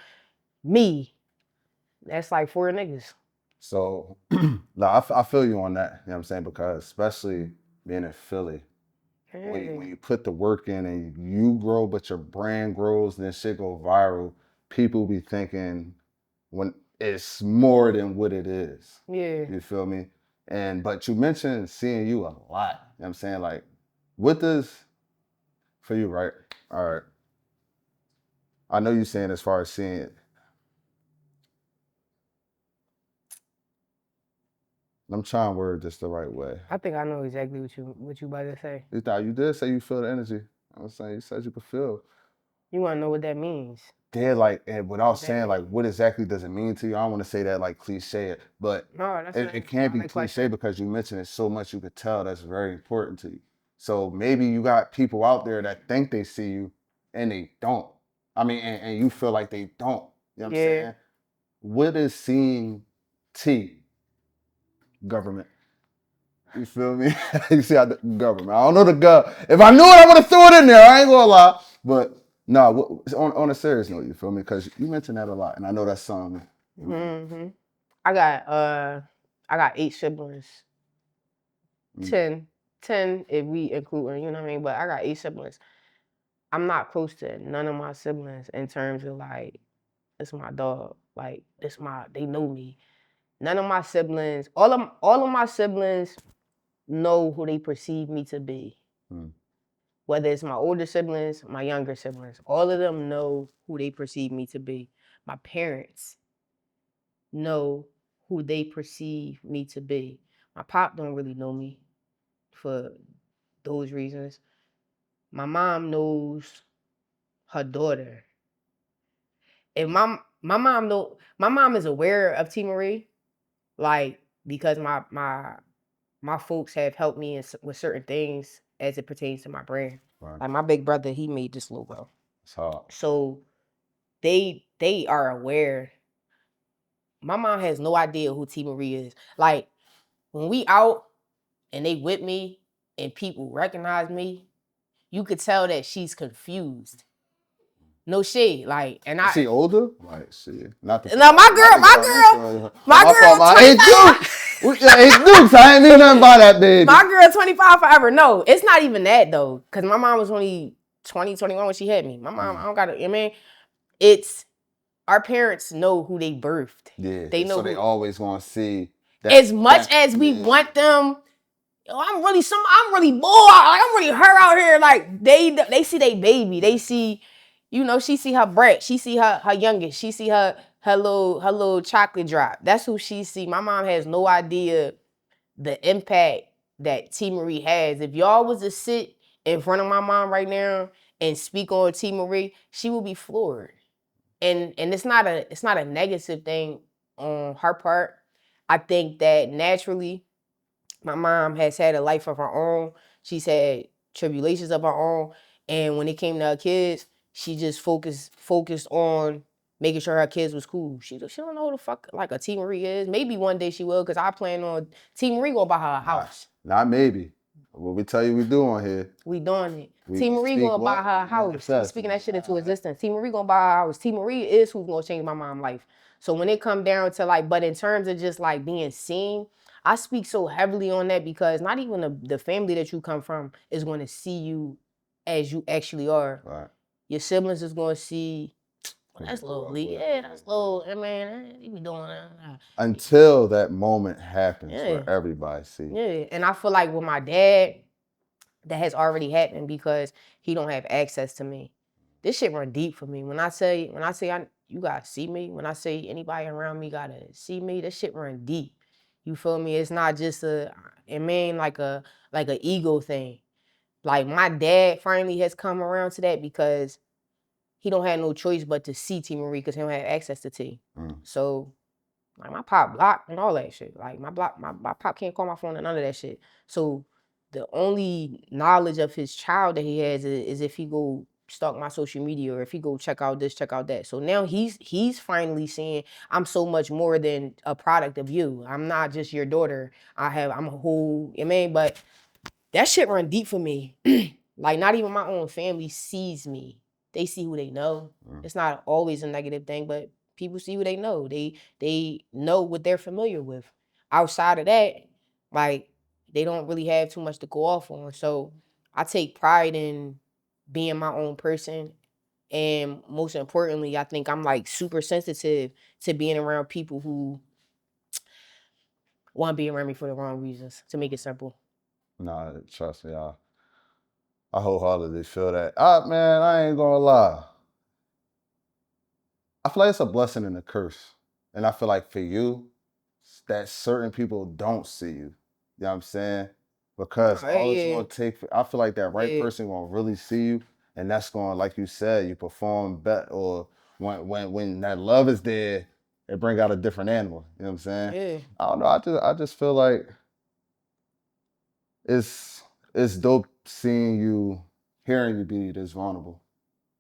Me. That's like 4 niggas. So, no, I feel you on that. You know what I'm saying? Because especially being in Philly, when you put the work in and you grow, but your brand grows, and then shit go viral, people be thinking when it's more than what it is. Yeah. You feel me? But you mentioned seeing you a lot. You know what I'm saying? Like, what does, for you, right? All right. I know you're saying as far as seeing it. I'm trying to word this the right way. I think I know exactly what you about to say. You did say you feel the energy. I'm saying you said you could feel. You want to know what that means? Yeah, like, and without saying like what exactly does it mean to you, I don't want to say that like cliche, but No, it can't be cliche question. because you mentioned it so much you could tell that's very important to you. So maybe you got people out there that think they see you and they don't. I mean, and you feel like they don't. You know what I'm saying? What is seeing T? Government. You feel me? You see how the government. I don't know the gov. If I knew it, I would have threw it in there. I ain't gonna lie. But no, on a serious note, you feel me? Because you mentioned that a lot, and I know that's something. Mm-hmm. I got 8 siblings. 10 if we include, you know what I mean? But I got 8 siblings. I'm not close to none of my siblings in terms of like, it's my dog. Like, they know me. None of my siblings, all of my siblings know who they perceive me to be. Whether it's my older siblings, my younger siblings, all of them know who they perceive me to be. My parents know who they perceive me to be. My pop don't really know me for those reasons. My mom knows her daughter. If my mom is aware of T Marie, like, because my folks have helped me with certain things as it pertains to my brand. Right. Like my big brother, he made this logo. So they are aware. My mom has no idea who T Marie is. Like, when we out and they with me and people recognize me, you could tell that she's confused. No shade, like, and Is she older? Like, shit. Not the. No, my girl, 25. Hey, Dukes, I ain't mean nothing by that, baby. My girl, 25 forever. No, it's not even that though, because my mom was only 20, 21 when she had me. My mom, I don't gotta. I mean, it's our parents know who they birthed. Yeah, they know. So they always want to see. As much as we want them. I'm really bored. Like, I'm really her out here. Like, they see they baby. They see, she see her brat. She see her youngest. She see her little chocolate drop. That's who she see. My mom has no idea the impact that T Marie has. If y'all was to sit in front of my mom right now and speak on T. Marie, she will be floored. And it's not a negative thing on her part. I think that naturally, my mom has had a life of her own. She's had tribulations of her own. And when it came to her kids, she just focused on making sure her kids was cool. She don't know who the fuck like a T. Marie is. Maybe one day she will, because I plan on T. Marie gonna buy her a house. Not maybe. What we tell you we do on here. We doing it. We T. Marie speak gonna what? buy her a house. Manifest. Speaking that shit into existence. T. Marie gonna buy her a house. T. Marie is who's gonna change my mom's life. So when it come down to like, but in terms of just like being seen, I speak so heavily on that because not even the family that you come from is going to see you as you actually are. Right. Your siblings is going to see, well, that's little Lee. Yeah, that's little, man, he be doing that. Until that moment happens where everybody sees. Yeah, and I feel like with my dad, that has already happened because he don't have access to me. This shit run deep for me. When I say you gotta see me, when I say anybody around me gotta see me, this shit run deep. You feel me? It's not just like a ego thing. Like my dad finally has come around to that because he don't have no choice but to see T. Marie because he don't have access to T. So like my pop blocked and all that shit. Like my pop can't call my phone and none of that shit. So the only knowledge of his child that he has is if he go stalk my social media or if he go check out this, check out that. So now he's finally seeing I'm so much more than a product of you. I'm not just your daughter. I'm a whole, you know what I mean? But that shit run deep for me. Like not even my own family sees me. They see who they know. It's not always a negative thing, but people see who they know. They know what they're familiar with. Outside of that, like they don't really have too much to go off on. So I take pride in being my own person. And most importantly, I think I'm like super sensitive to being around people who want to be around me for the wrong reasons, to make it simple. Nah, trust me, I wholeheartedly feel that. Man, I ain't gonna lie. I feel like it's a blessing and a curse. And I feel like for you, that certain people don't see you. You know what I'm saying? Because all it's gonna take, I feel like that right person gonna really see you, and that's gonna, like you said, you perform better, or when that love is there, it bring out a different animal. You know what I'm saying? Yeah. I don't know. I just feel like it's dope seeing you, hearing you be this vulnerable.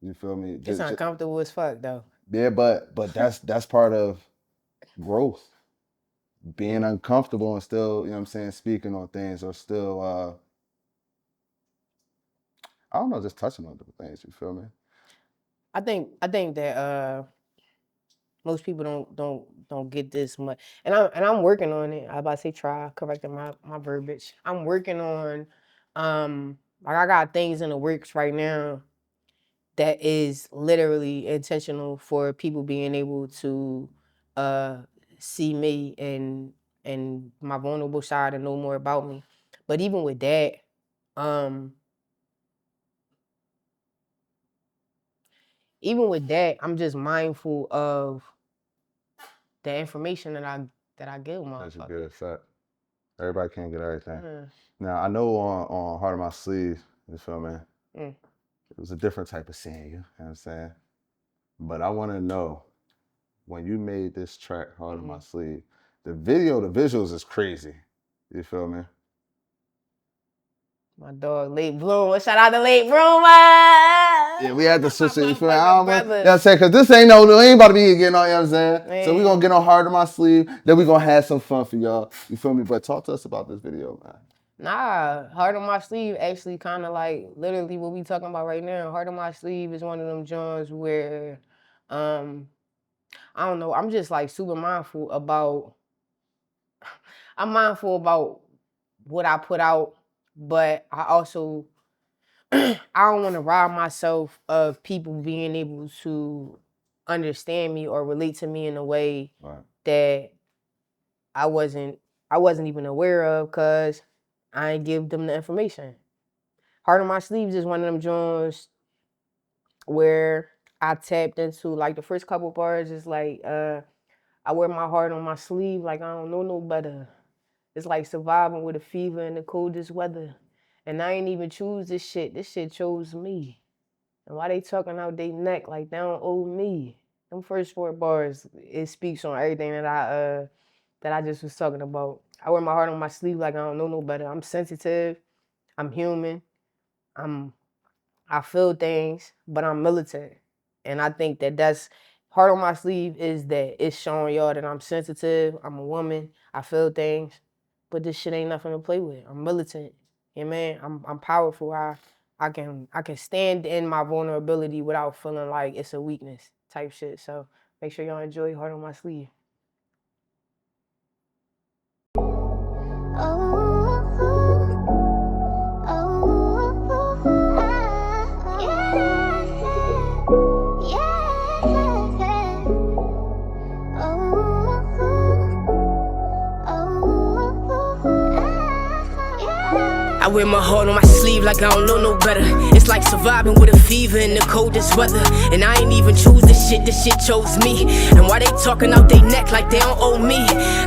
You feel me? It's uncomfortable as fuck though. Yeah, but that's part of growth. Being uncomfortable and still, you know what I'm saying, speaking on things, or still I don't know, just touching on different things, you feel me? I think that most people don't get this much, and I'm working on it. I about to say correcting my verbiage. I'm working on like I got things in the works right now that is literally intentional for people being able to see me and my vulnerable side and know more about me. But even with that, I'm just mindful of the information that I give motherfuckers. That's a good fact. Everybody can't get everything. Now I know on Heart of My Sleeve, you feel me? It was a different type of seeing you, you know what I'm saying? But I wanna know, when you made this track, Heart of My Sleeve, the visuals is crazy. You feel me? My dog, Late Bloomer. Shout out to Late Bloomer. Yeah, we had to switch it. You feel me? You know what I'm saying? Because this ain't about to be getting on, you know what I'm saying? Man. So we going to get on Heart of My Sleeve. Then we going to have some fun for y'all. You feel me? But talk to us about this video, man. Nah, Heart on My Sleeve actually kind of like literally what we talking about right now. Heart on My Sleeve is one of them joints where, I don't know, I'm just like super mindful about, what I put out, but I also, I don't want to rob myself of people being able to understand me or relate to me in a way that I wasn't even aware of because I ain't give them the information. Heart on My Sleeves is one of them joints where I tapped into, like, the first couple bars is like, I wear my heart on my sleeve like I don't know no better. It's like surviving with a fever in the coldest weather. And I ain't even choose this shit. This shit chose me. And why they talking out they neck like they don't owe me? Them first 4 bars, it speaks on everything that I just was talking about. I wear my heart on my sleeve like I don't know no better. I'm sensitive. I'm human. I feel things, but I'm militant. And I think that that's heart on my sleeve is that it's showing y'all that I'm sensitive. I'm a woman. I feel things, but this shit ain't nothing to play with. I'm militant. Yeah, man. I'm powerful. I can stand in my vulnerability without feeling like it's a weakness type shit. So make sure y'all enjoy Heart on My Sleeve. I wear my heart on my sleeve like I don't know no better. It's like surviving with a fever in the coldest weather. And I ain't even choose this shit chose me. And why they talking out they neck like they don't owe me?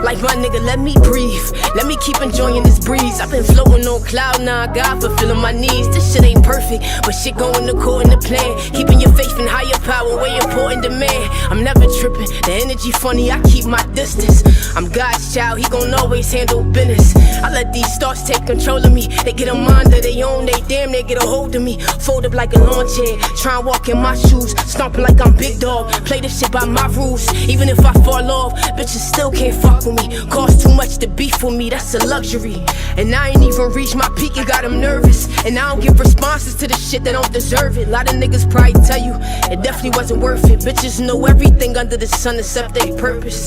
Like my nigga, let me breathe. Let me keep enjoying this breeze. I've been floating on cloud nine, God fulfilling my needs. This shit ain't perfect, but shit going according to plan. Keeping your faith in higher power, way important to man. I'm never tripping, the energy funny, I keep my distance. I'm God's child, he gon' always handle business. I let these thoughts take control of me. They get a mind of their own, they damn, they get a hold of me. Fold up like a lawn chair, try and walk in my shoes. Stomping like I'm big dog, play this shit by my rules. Even if I fall off, bitches still can't fuck with me. Cost too much to beef with me, that's a luxury. And I ain't even reached my peak, it got them nervous. And I don't give responses to the shit that don't deserve it. A lot of niggas probably tell you, it definitely wasn't worth it. Bitches know everything under the sun except their purpose.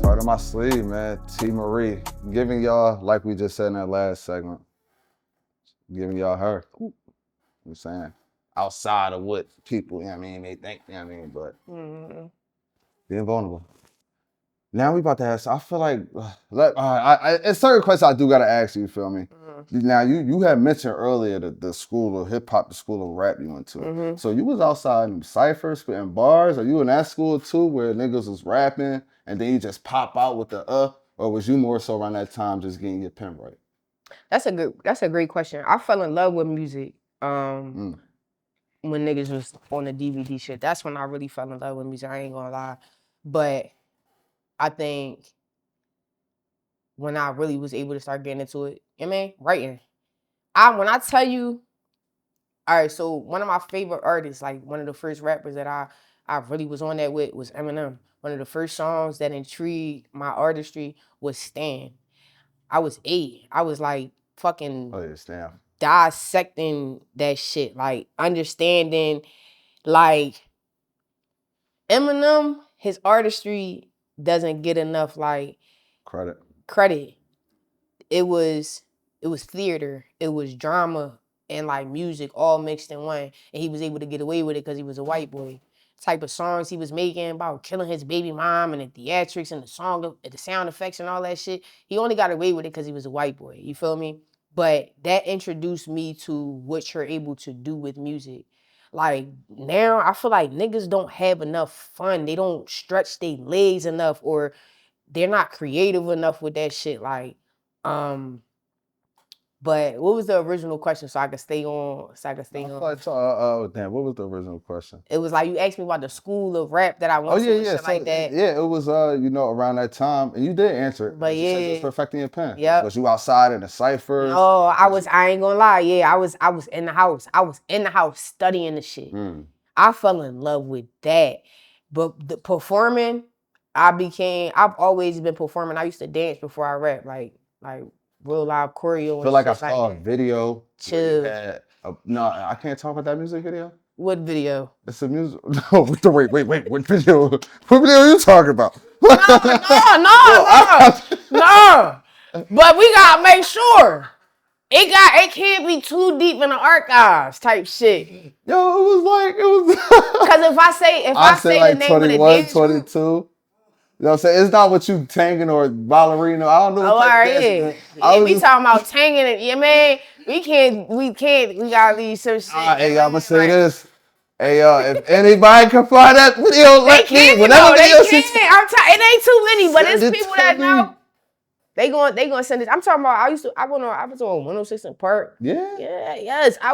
Heart on my sleeve, man. T. Marie. Giving y'all, like we just said in that last segment, giving y'all her. You know what I'm saying? Outside of what people, you know what I mean, they think, you know what I mean, but being vulnerable. Now we about to ask, I feel like, it's certain questions I do gotta ask you feel me? Now you had mentioned earlier the school of hip hop, the school of rap you went to. So you was outside in ciphers, spitting bars, are you in that school too where niggas was rapping and then you just pop out with the or was you more so around that time just getting your pen right? That's a great question. I fell in love with music when niggas was on the DVD shit. That's when I really fell in love with music. I ain't gonna lie. But I think when I really was able to start getting into it, you know what I mean? Writing. When I tell you, all right, so one of my favorite artists, like one of the first rappers that I really was on that with was Eminem. One of the first songs that intrigued my artistry was Stan. I was 8. I was like fucking dissecting that shit, like understanding, like Eminem, his artistry doesn't get enough like credit. It was theater, it was drama and like music all mixed in one, and he was able to get away with it because he was a white boy. Type of songs he was making about killing his baby mom and the theatrics and the sound effects and all that shit. He only got away with it because he was a white boy. You feel me? But that introduced me to what you're able to do with music. Like now, I feel like niggas don't have enough fun. They don't stretch their legs enough, or they're not creative enough with that shit. Like, but what was the original question so I could stay on? Damn, what was the original question? It was like you asked me about the school of rap that I went to and shit like that. Yeah, it was around that time, and you did answer it. But you said just perfecting your pen. Yep. Was you outside in the ciphers? Oh, I ain't gonna lie. Yeah, I was in the house. I was in the house studying the shit. I fell in love with that. But the performing, I've always been performing. I used to dance before I rap, like real live choreo. I feel like I saw a video. Chill. No, I can't talk about that music video. What video? It's a music. No, wait. What video? What video are you talking about? No. But we gotta make sure it can't be too deep in the archives type shit. Yo, it was. Because if I say like the name 21, of the dance 22. group, you know what I'm saying? It's not what you tanging or ballerina. I don't know what we talking about tanging it. Yeah, man. We gotta leave some shit. Hey, I'm gonna say this. Hey yo, if anybody can find that video, let me. Whenever They video can. shit, It ain't too many, but send it's it people to that me. know. They gonna send this. I'm talking about. I was on 106 in Park. Yeah. Yeah, yes. I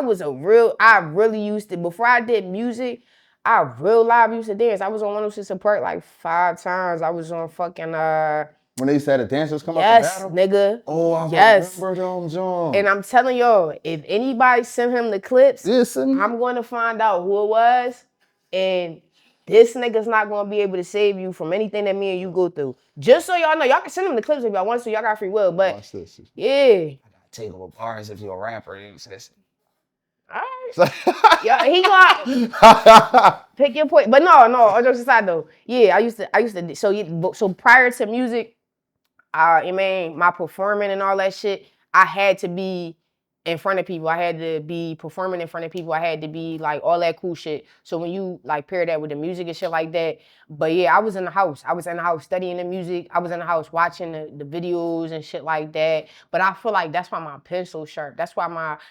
really used to, before I did music, I real live used to dance. I was on 106 in Park like 5 times. I was on fucking When they said the dancers come up to yes, battle. nigga. Oh, I Yes. remember them Jones. And I'm telling y'all, if anybody send him the clips, Yeah, send me. I'm going to find out who it was. And this nigga's not going to be able to save you from anything that me and you go through. Just so y'all know, y'all can send him the clips if y'all want to. Y'all got free will. But Watch this. yeah. I gotta take over bars if you're a rapper. You say this. All right. Yeah, he gonna pick your point. But no, all jokes aside though. Yeah, I used to. So prior to music, I mean, my performing and all that shit, I had to be in front of people. I had to be performing in front of people. I had to be like all that cool shit. So when you like pair that with the music and shit like that, but yeah, I was in the house. I was in the house studying the music. I was in the house watching the videos and shit like that. But I feel like that's why my pen's so sharp. That's why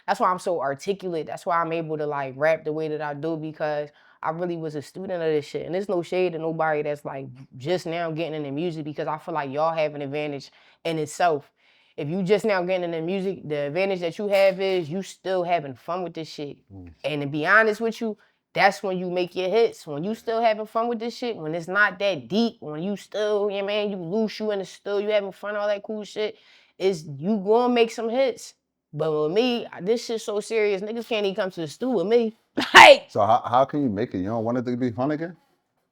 I'm so articulate. That's why I'm able to like rap the way that I do, because I really was a student of this shit. And there's no shade to nobody that's like just now getting into music, because I feel like y'all have an advantage in itself. If you just now getting into music, the advantage that you have is you still having fun with this shit. And to be honest with you, that's when you make your hits. When you still having fun with this shit, when it's not that deep, when you still, yeah man, you loose, you in the still, you having fun, all that cool shit, is you gonna make some hits. But with me, this shit's so serious, niggas can't even come to the stew with me. Like, So how can you make it? You don't want it to be fun again?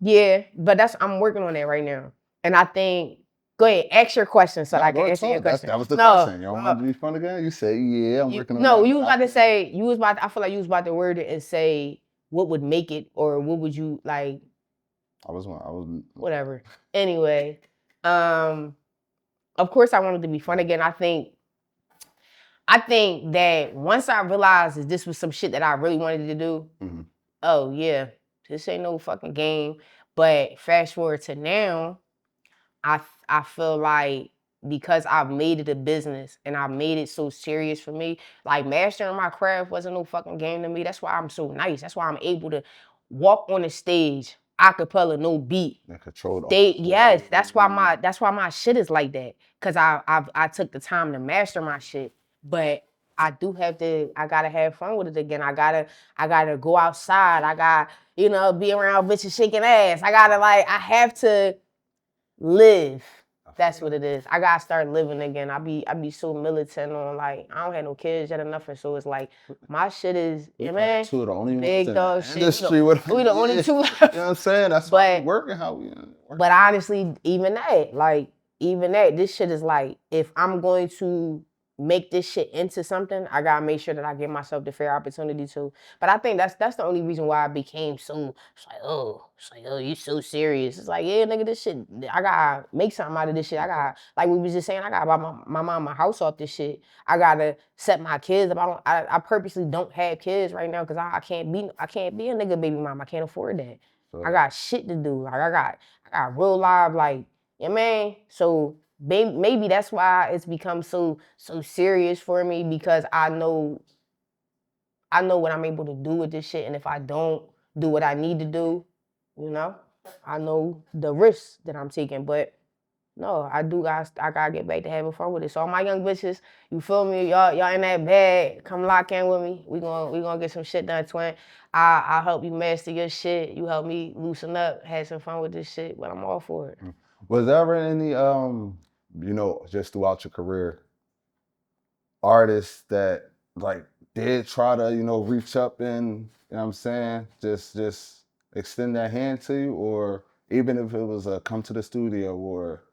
yeah, but I'm working on that right now. And I think, go ahead, ask your question so that I can Go answer your talk. question. That was the No, question. You don't want it to be fun again? You say, yeah, I'm working on no, that. you was about to say, I feel like you was about to word it and say, what would make it, or what would you like, I was whatever. Anyway, of course I wanted to be fun again. I think that once I realized that this was some shit that I really wanted to do, oh yeah, this ain't no fucking game. But fast forward to now, I feel like because I've made it a business and I made it so serious for me, like mastering my craft wasn't no fucking game to me. That's why I'm so nice. That's why I'm able to walk on the stage, acapella, no beat. and controlled. Yes, that's why my shit is like that. Cause I took the time to master my shit. But I gotta have fun with it again. I gotta go outside. I gotta, be around bitches shaking ass. I have to live. That's what it is. I gotta start living again. I be so militant on, like, I don't have no kids yet or nothing. So it's like my shit is, man. Two of the only big ones in dog the shit. industry with We the only two left. You know what I'm saying? That's why we But- working how we work. But honestly, even that, this shit is like, if I'm going to make this shit into something, I gotta make sure that I give myself the fair opportunity to. But I think that's the only reason why I became so, it's like, oh, you so serious. It's like, yeah, nigga, this shit, I gotta make something out of this shit. I gotta, like we was just saying, I gotta buy my mom my house off this shit. I gotta set my kids up. I purposely don't have kids right now because I can't be a nigga baby mom. I can't afford that. I got shit to do. Like I got real live, like, yeah, man. So maybe that's why it's become so serious for me, because I know what I'm able to do with this shit, and if I don't do what I need to do, I know the risks that I'm taking. But no, I gotta get back to having fun with it. So all my young bitches, you feel me? Y'all in that bag, come lock in with me. We gonna get some shit done, twin. I'll help you master your shit. You help me loosen up, have some fun with this shit. But I'm all for it. Was there ever any just throughout your career, artists that like did try to, reach up and, you know what I'm saying, just extend that hand to you, or even if it was a come to the studio or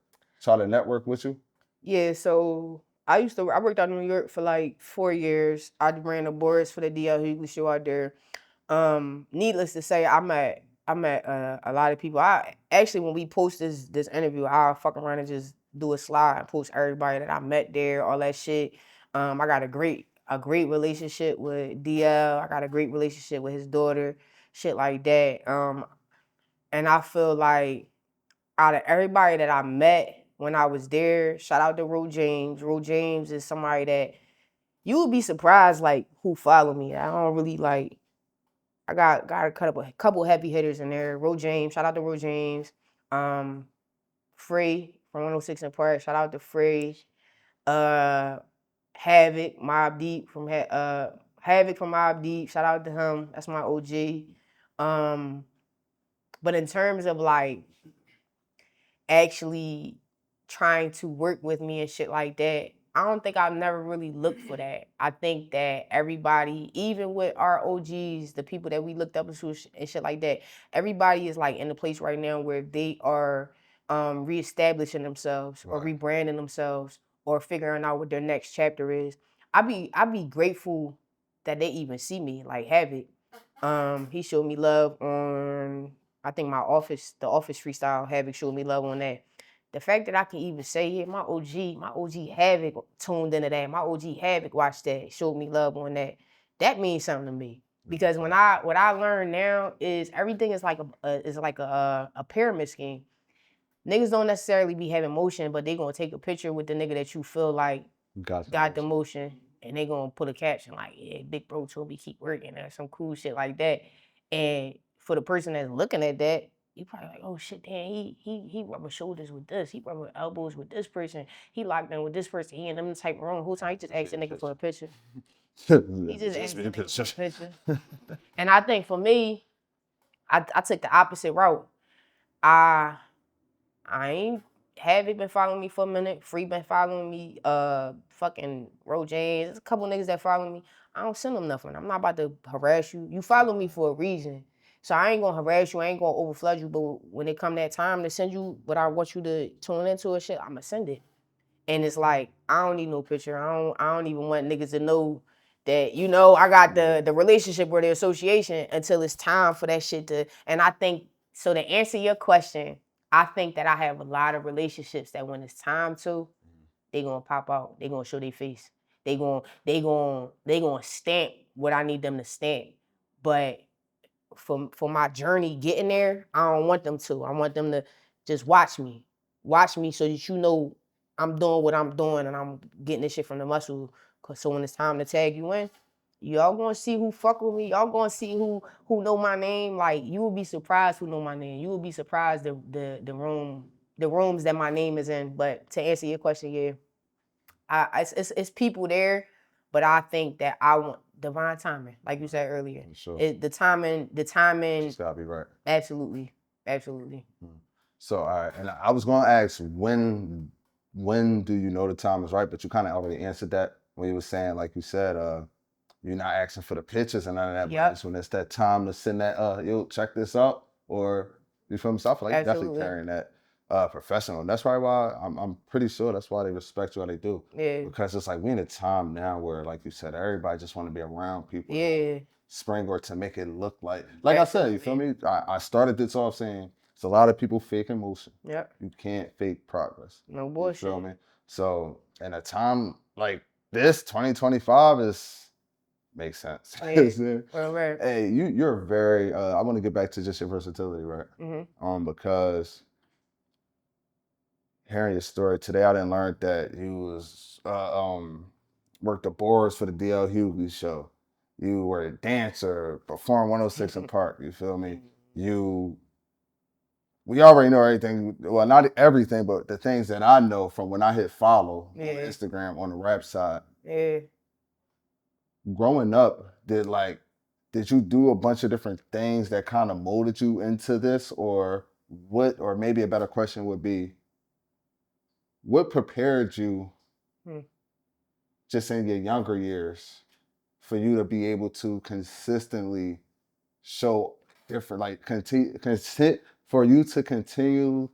try to network with you? Yeah, so I worked out in New York for like 4 years. I ran the boards for the DL Hughley show out there. Needless to say, I met a lot of people. I actually, when we post this interview, I'll fuck around and just do a slide and post everybody that I met there, all that shit. I got a great relationship with DL. I got a great relationship with his daughter, shit like that. And I feel like out of everybody that I met when I was there, shout out to Ro James. Ro James is somebody that you would be surprised, like, who follow me. I don't really, like, I got a couple heavy hitters in there. Ro James, shout out to Ro James. Free from 106 and Park, shout out to Free. Havoc, Mobb Deep from Havoc from Mobb Deep, shout out to him. That's my OG. But in terms of like actually trying to work with me and shit like that, I don't think I've never really looked for that. I think that everybody, even with our OGs, the people that we looked up to and shit like that, everybody is like in a place right now where they are reestablishing themselves or rebranding themselves or figuring out what their next chapter is. I be grateful that they even see me, like Havoc. He showed me love on, I think the office freestyle. Havoc showed me love on that. The fact that I can even say, yeah, my OG Havoc tuned into that. My OG Havoc watched that, showed me love on that. That means something to me. Because what I learned now is everything is like a pyramid scheme. Niggas don't necessarily be having motion, but they gonna take a picture with the nigga that you feel like got the motion, and they gonna put a caption like, yeah, big bro told me keep working, or some cool shit like that. And for the person that's looking at that, you probably like, oh shit, damn, he rubbing shoulders with this, he rubbing elbows with this person, he locked in with this person, he in them type of room. The whole time he just asked the nigga for a picture. He just asked the nigga for a picture. And I think for me, I took the opposite route. I ain't Havoc been following me for a minute. Free been following me. Fucking Ro James. There's a couple niggas that follow me. I don't send them nothing. I'm not about to harass you. You follow me for a reason. So I ain't gonna harass you. I ain't gonna overflood you. But when it come that time to send you what I want you to tune into or shit, I'ma send it. And it's like, I don't need no picture. I don't even want niggas to know that, you know, I got the relationship or the association until it's time for that shit to, and I think, so to answer your question, I think that I have a lot of relationships that when it's time to, they gonna pop out. They gonna show their face. They gonna stamp what I need them to stamp. But for my journey getting there, I don't want them to. I want them to just watch me. Watch me so that you know I'm doing what I'm doing and I'm getting this shit from the muscle. Cause so when it's time to tag you in, y'all gonna see who fuck with me. Y'all gonna see who know my name. Like, you will be surprised who know my name. You will be surprised the rooms that my name is in. But to answer your question, yeah, it's people there, but I think that I want divine timing, like you said earlier. Sure. The timing. Just gotta be right. Absolutely. So, all right, and I was gonna ask when do you know the time is right, but you kind of already answered that when you were saying, like you said, you're not asking for the pictures and none of that. Yep. But it's when it's that time to send that, yo, check this out, or you feel me? So I feel like you're definitely carrying that professional. And that's probably why I'm pretty sure that's why they respect you how they do. Yeah. Because it's like we in a time now where, like you said, everybody just want to be around people. Yeah. Spring or to make it look like I said, you feel me? I started this off saying it's a lot of people faking motion. Yep. You can't fake progress. No bullshit. You feel me? So in a time like this, 2025 makes sense. Yeah. Right. Hey, you're very I want to get back to just your versatility, right? Mm-hmm. Because hearing your story today, I didn't learn that you was worked the boards for the DL Hughley show. You were a dancer, performed 106 in Park. You feel me? We already know everything. Well, not everything, but the things that I know from when I hit follow on Instagram on the rap side. Yeah. Growing up, did you do a bunch of different things that kind of molded you into this, or what? Or maybe a better question would be, what prepared you, just in your younger years, for you to be able to consistently show different, for you to continue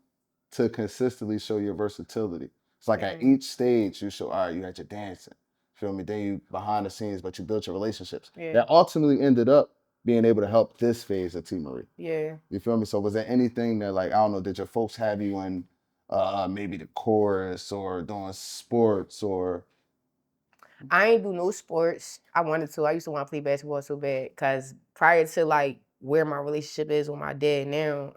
to consistently show your versatility? It's like at each stage you show, all right, you had your dancing, feel me? Then you behind the scenes, but you built your relationships. Yeah. That ultimately ended up being able to help this phase of T. Marie. Yeah. You feel me? So was there anything that, like, I don't know, did your folks have you in maybe the chorus or doing sports or? I ain't do no sports. I wanted to. I used to want to play basketball so bad. Cause prior to like where my relationship is with my dad now,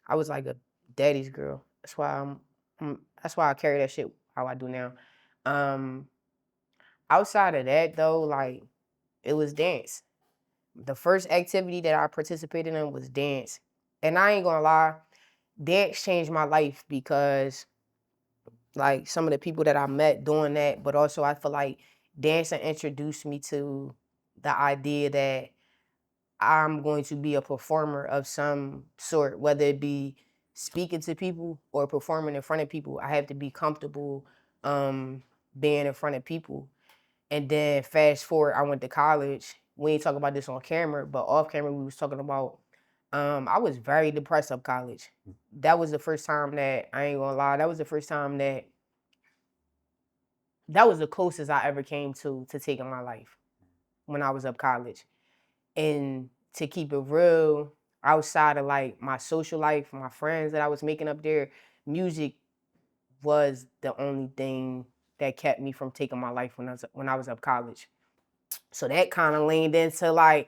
I was like a daddy's girl. That's why that's why I carry that shit how I do now. Outside of that though, like, it was dance. The first activity that I participated in was dance. And I ain't gonna lie, dance changed my life because like some of the people that I met doing that, but also I feel like dancing introduced me to the idea that I'm going to be a performer of some sort, whether it be speaking to people or performing in front of people. I have to be comfortable being in front of people. And then fast forward, I went to college. We ain't talking about this on camera, but off camera we was talking about I was very depressed up college. That was the first time that I ain't gonna lie, that was the first time that was the closest I ever came to taking my life when I was up college. And to keep it real, outside of like my social life, my friends that I was making up there, music was the only thing that kept me from taking my life when I was up college. So that kind of leaned into like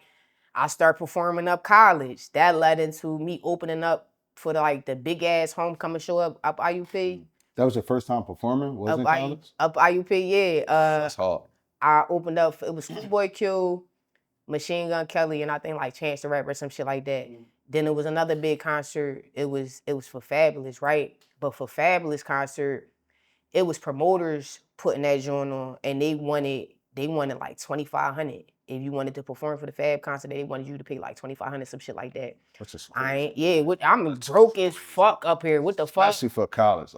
I start performing up college. That led into me opening up for the big ass homecoming show up IUP. That was your first time performing? Was it in college? Up IUP, yeah. That's hard. I opened up. It was Schoolboy Q, Machine Gun Kelly, and I think like Chance the Rapper, some shit like that. Then it was another big concert. It was for Fabulous, right? But for Fabulous concert, it was promoters putting that joint on, and they wanted like 2,500. If you wanted to perform for the Fab concert, they wanted you to pay like 2,500, some shit like that. Which is I'm broke as fuck up here. What the fuck? especially for college,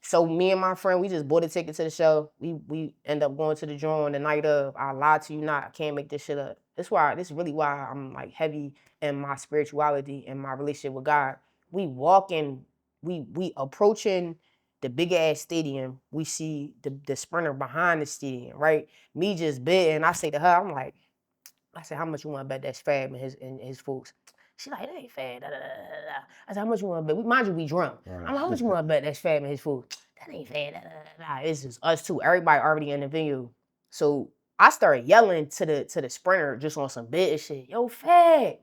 So me and my friend, we just bought a ticket to the show. We end up going to the drawing the night of. I lied to you not. I can't make this shit up. This is really why I'm like heavy in my spirituality and my relationship with God. We walking, we approaching the big ass stadium. We see the sprinter behind the stadium, right? Me just bidding. I say to her, I said, how much you want to bet that's Fab and his folks? She like, that ain't Fab. Da, da, da, da. I said, how much you want to bet? Mind you, we drunk. Right. I'm like, how much you want to bet that's Fab and his folks? That ain't Fab. Da, da, da, da. It's just us two. Everybody already in the venue. So I started yelling to the sprinter just on some bid shit. Yo, Fab.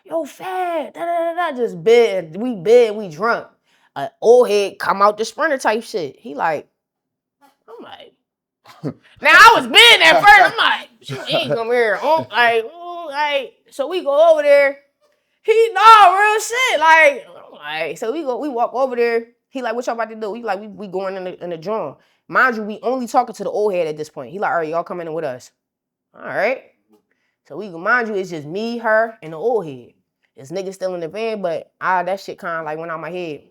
Yo, Fab. Da, da, da, da. Just bid. We drunk. Old head come out the sprinter type shit. He like, I'm like, now I was bidding at first. I'm like, you ain't come here. So we go over there. He real shit. So we walk over there. He like, what y'all about to do? He like, we going in the drum. Mind you, we only talking to the old head at this point. He like, all right, y'all coming in with us. All right. So mind you, it's just me, her, and the old head. This nigga still in the van, but that shit kind of like went out my head.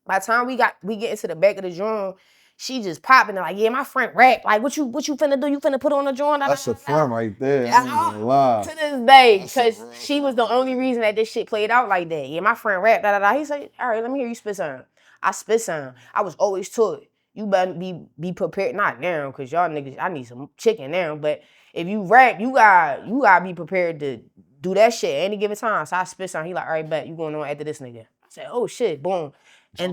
By the time we get into the back of the drum, she just popping like, yeah, my friend rap. Like, what you finna do? You finna put on a joint? That's a fun right there. To this day, because she was the only reason that this shit played out like that. Yeah, my friend rap. Da da da. He said, all right, let me hear you spit something. I spit something. I was always taught, you better be prepared. Not now, cause y'all niggas, I need some chicken now. But if you rap, you gotta be prepared to do that shit at any given time. So I spit something. He like, all right, bet you going on after this nigga. I said, oh shit, boom. And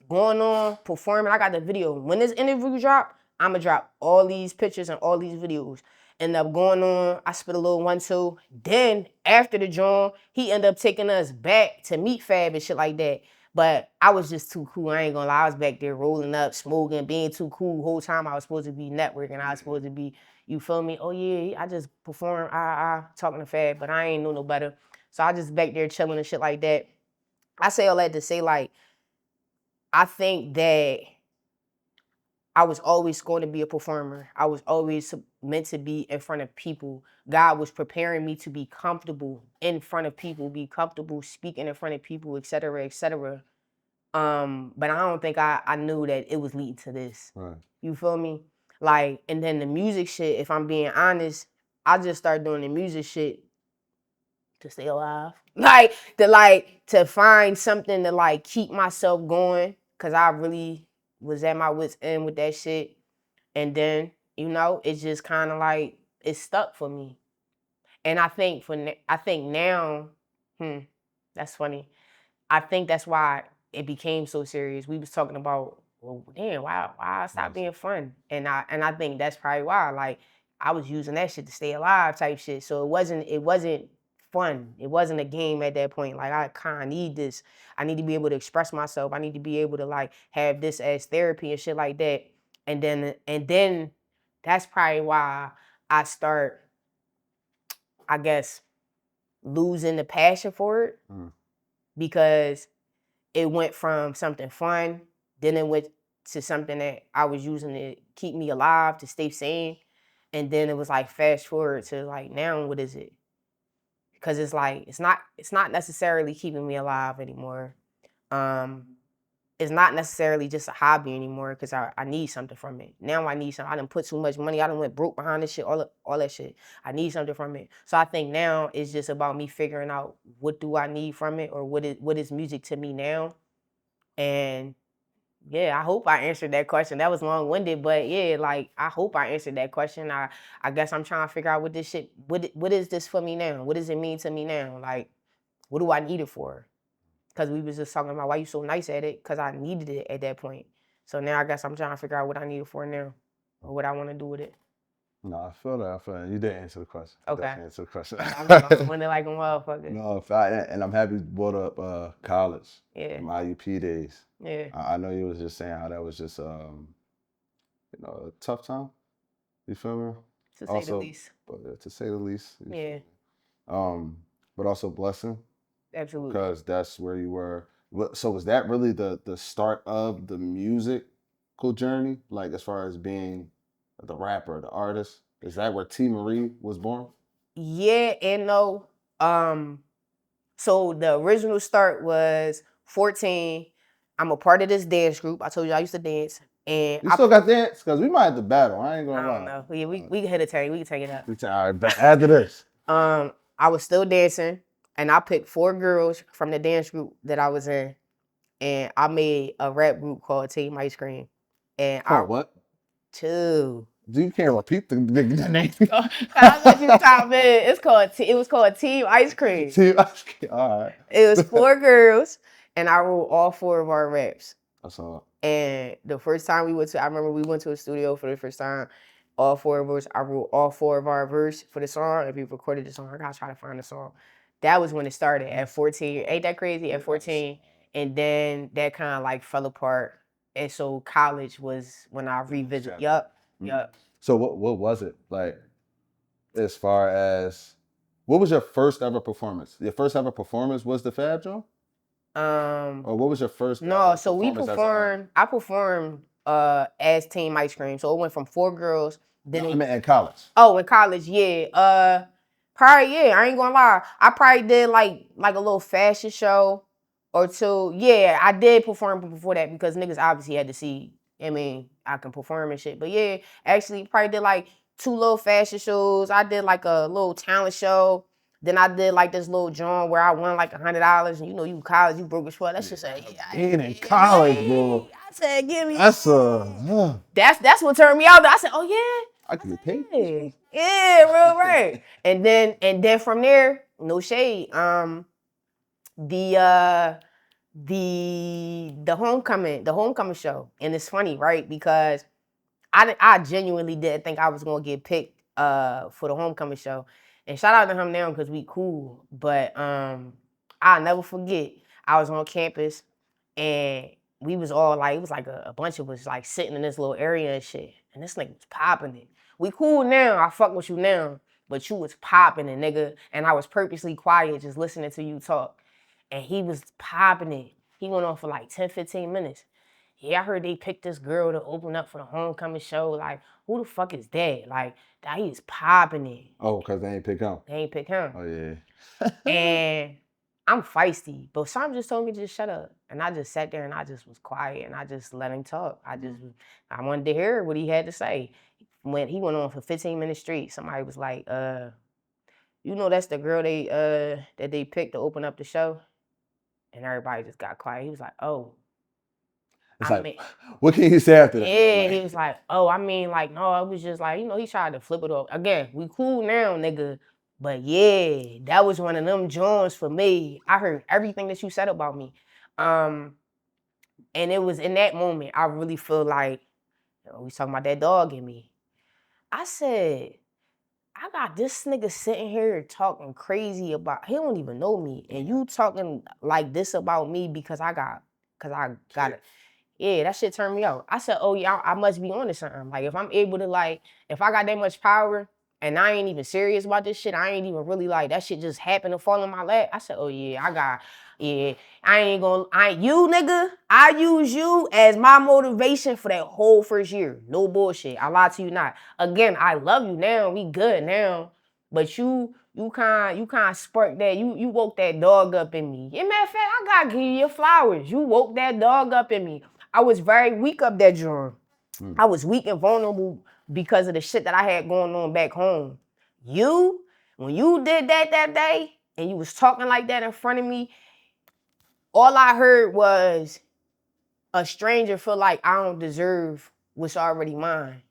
going on, performing. I got the video. When this interview drop, I'ma drop all these pictures and all these videos. End up going on, I spit a little 1-2. Then after the drum, he ended up taking us back to meet Fab and shit like that. But I was just too cool. I ain't gonna lie. I was back there rolling up, smoking, being too cool. The whole time I was supposed to be networking. I was supposed to be, you feel me? Oh yeah, I just performed, talking to Fab, but I ain't know no better. So I just back there chilling and shit like that. I say all that to say like, I think that I was always going to be a performer. I was always meant to be in front of people. God was preparing me to be comfortable in front of people, be comfortable speaking in front of people, et cetera, et cetera. But I don't think I knew that it was leading to this. Right. You feel me? Like, and then the music shit, if I'm being honest, I just started doing the music shit to stay alive. To find something to like keep myself going. Cause I really was at my wit's end with that shit. And then, it's just kind of like, it stuck for me. And I think now, that's funny. I think that's why it became so serious. We was talking about, well, damn, why I stopped being fun? And I think that's probably why. Like, I was using that shit to stay alive type shit. So it wasn't fun. It wasn't a game at that point. Like, I kind of need this. I need to be able to express myself. I need to be able to like have this as therapy and shit like that. And then that's probably why I start I guess, losing the passion for it Mm. because it went from something fun, then it went to something that I was using to keep me alive, to stay sane. And then it was like fast forward to like now, what is it? Because it's like it's not necessarily keeping me alive anymore. It's not necessarily just a hobby anymore because I need something from it. Now I need something. I done put too much money. I done went broke behind this shit, all that shit. I need something from it. So I think now it's just about me figuring out what do I need from it or what is music to me now. And yeah, I hope I answered that question. That was long-winded, but yeah, like I hope I answered that question. I guess I'm trying to figure out what this shit, what is this for me now? What does it mean to me now? Like, what do I need it for? Because we was just talking about why you so nice at it, because I needed it at that point. So now I guess I'm trying to figure out what I need it for now, or what I want to do with it. No, I feel that. You did answer the question. Okay. Definitely answer the question. I'm winning like a motherfucker. No, and I'm happy you brought up college. Yeah. My IUP days. Yeah. I know you was just saying how that was just a tough time. You feel me? To say the least. But to say the least. Yeah. But also blessing. Absolutely. Because that's where you were. So was that really the start of the musical journey? Like as far as being the rapper, the artist? Is that where T. Marie was born? Yeah and no. So the original start was 14. I'm a part of this dance group. I told you I used to dance. And You still got dance? Because we might have to battle. I ain't gonna lie. I don't know. We can hit a tag. We can take it up. All right, but after this. I was still dancing, and I picked 4 girls from the dance group that I was in, and I made a rap group called Team Ice Cream. And What? 2. You can't repeat the name. I'll let you top in. It was called Team Ice Cream. Team Ice Cream. All right. It was 4 girls, and I wrote all 4 of our raps. That's all. And the first time I remember we went to a studio for the first time. All 4 of us, I wrote all 4 of our verse for the song, and we recorded the song. I gotta try to find the song. That was when it started at 14. Ain't that crazy? At 14. And then that kind of like fell apart. And so college was when I revisited. Yup. So what was it like as far as what was your first ever performance? Your first ever performance was the Fab Joint? Or what was your first? No, so we performed. I performed as Team Ice Cream. So it went from 4 girls. Then I mean, in college. Oh, in college, yeah. Probably, yeah. I ain't gonna lie. I probably did like a little fashion show or 2. Yeah, I did perform before that because niggas obviously had to see. I mean, I can perform and shit. But yeah, actually, probably did like 2 little fashion shows. I did like a little talent show. Then I did like this little joint where I won like $100, and you know, you college, you broke as fuck. That's just like, in college, bro. I said, give me. That's That's what turned me out. I said, oh yeah, I can get paid. yeah, real right. and then from there, no shade. The homecoming show, and it's funny, right? Because I genuinely didn't think I was gonna get picked for the homecoming show. And shout out to him now because we cool. But I'll never forget. I was on campus and we was all like, it was like a bunch of us like sitting in this little area and shit. And this nigga was popping it. We cool now. I fuck with you now. But you was popping it, nigga. And I was purposely quiet just listening to you talk. And he was popping it. He went on for like 10, 15 minutes. Yeah, I heard they picked this girl to open up for the homecoming show. Like, who the fuck is that? Like, that he's popping it. Oh, because they ain't pick him. They ain't pick him. Oh, yeah. And I'm feisty, but some just told me to just shut up. And I just sat there and I just was quiet and I just let him talk. I wanted to hear what he had to say. When he went on for 15 minutes straight, somebody was like, you know that's the girl that they picked to open up the show? And everybody just got quiet. He was like, oh. What can you say after that? Yeah, he was like, oh, I mean, like, no, it was just like, you know, he tried to flip it off. Again, we cool now, nigga. But yeah, that was one of them joints for me. I heard everything that you said about me. And it was in that moment, I really feel like, you know, we talking about that dog in me. I said, I got this nigga sitting here talking crazy about, he don't even know me. And you talking like this about me because I got it. Yeah, that shit turned me out. I said, oh yeah, I must be on to something. Like if I'm able to if I got that much power and I ain't even serious about this shit. I ain't even really like, that shit just happened to fall in my lap. I said, oh yeah, you nigga, I use you as my motivation for that whole first year. No bullshit, I lied to you not. Again, I love you now, we good now, but you kind of sparked that, you woke that dog up in me. Yeah, matter of fact, I gotta give you your flowers. You woke that dog up in me. I was very weak up that joint. I was weak and vulnerable because of the shit that I had going on back home. When you did that day, and you was talking like that in front of me, all I heard was a stranger feel like I don't deserve what's already mine.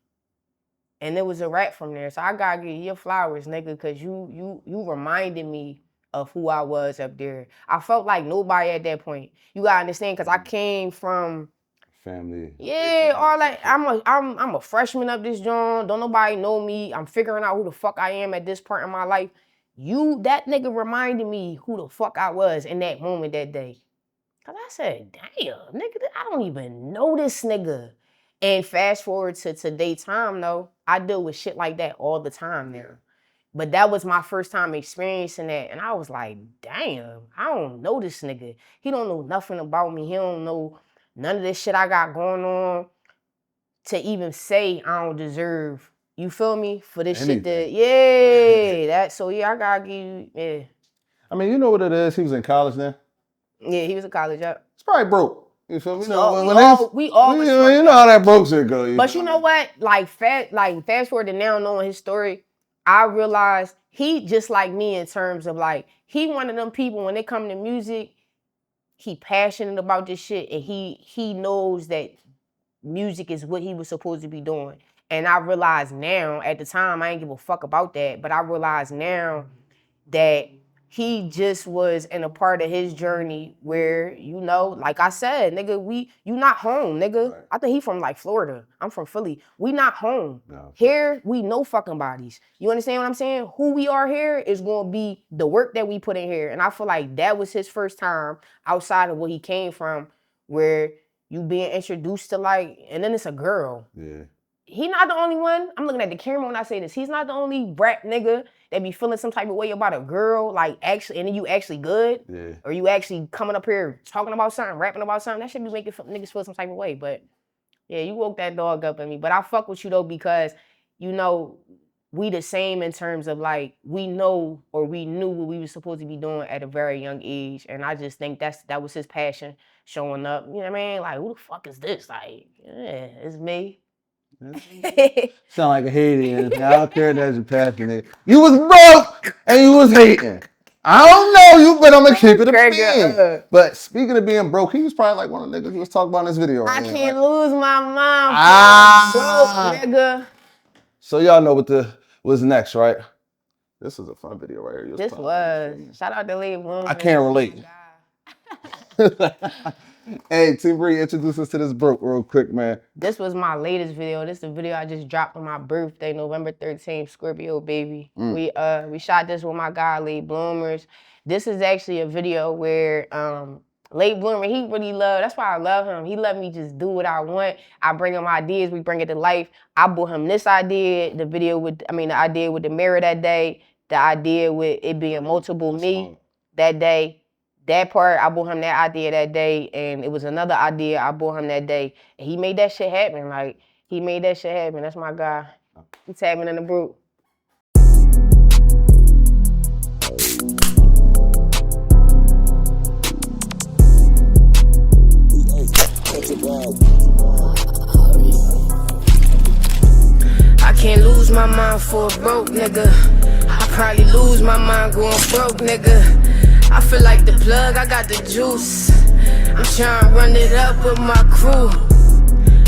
And it was a wrap from there. So I gotta give you your flowers, nigga, cause you reminded me of who I was up there. I felt like nobody at that point. You gotta understand, cause I came from family. Yeah, all that. I'm a freshman up this joint. Don't nobody know me. I'm figuring out who the fuck I am at this point in my life. That nigga reminded me who the fuck I was in that moment that day. Cause I said, damn, nigga, I don't even know this nigga. And fast forward to today's time though, I deal with shit like that all the time now. But that was my first time experiencing that. And I was like, damn, I don't know this nigga. He don't know nothing about me. He don't know none of this shit I got going on to even say I don't deserve, you feel me? For this shit that, I gotta give you, yeah. I mean, you know what it is? He was in college then? Yeah, he was in college, up. It's probably broke. You feel me? We all you know how that broke shit go. But you know what? Fast forward to now knowing his story, I realized he just like me in terms of like, he one of them people when they come to music, he passionate about this shit and he knows that music is what he was supposed to be doing. And I realize now, at the time, I ain't give a fuck about that, but I realize now that he just was in a part of his journey where, you know, like I said, nigga, you not home, nigga. Right. I think he from like Florida. I'm from Philly. We not home. No. Here, we no fucking bodies. You understand what I'm saying? Who we are here is gonna be the work that we put in here. And I feel like that was his first time outside of where he came from, where you being introduced to like, and then it's a girl. Yeah. He not the only one. I'm looking at the camera when I say this. He's not the only rap nigga that be feeling some type of way about a girl, like actually, and then you actually good. Yeah. Or you actually coming up here talking about something, rapping about something. That should be making niggas feel some type of way. But yeah, you woke that dog up in me. But I fuck with you though because, you know, we the same in terms of like, we know or we knew what we were supposed to be doing at a very young age. And I just think that was his passion showing up. You know what I mean? Like, who the fuck is this? Like, yeah, it's me. Sound like a hater. I don't care that's your passion. You was broke and you was hating. I don't know you, but I'm gonna keep it a bean. But speaking of being broke, he was probably like one of the niggas who was talking about in this video. I can't lose my mom. Broke, nigga. So y'all know what's next, right? This is a fun video right here. This was. Shout out to Lee Bloom. I can't relate. Hey, Team Bree, introduce us to this broke real quick, man. This was my latest video. This is the video I just dropped on my birthday, November 13th, Scorpio baby. We shot this with my guy, Late Bloomers. This is actually a video where Late Bloomer, he really that's why I love him. He let me just do what I want. I bring him ideas, we bring it to life. I bought him this idea, the idea with the mirror that day, the idea with it being multiple me that day. That part, I bought him that idea that day, and it was another idea I bought him that day. And he made that shit happen. Like, he made that shit happen. That's my guy. He's tapping in the brute. I can't lose my mind for a broke nigga. I probably lose my mind going broke nigga. I feel like the plug, I got the juice. I'm trying to run it up with my crew.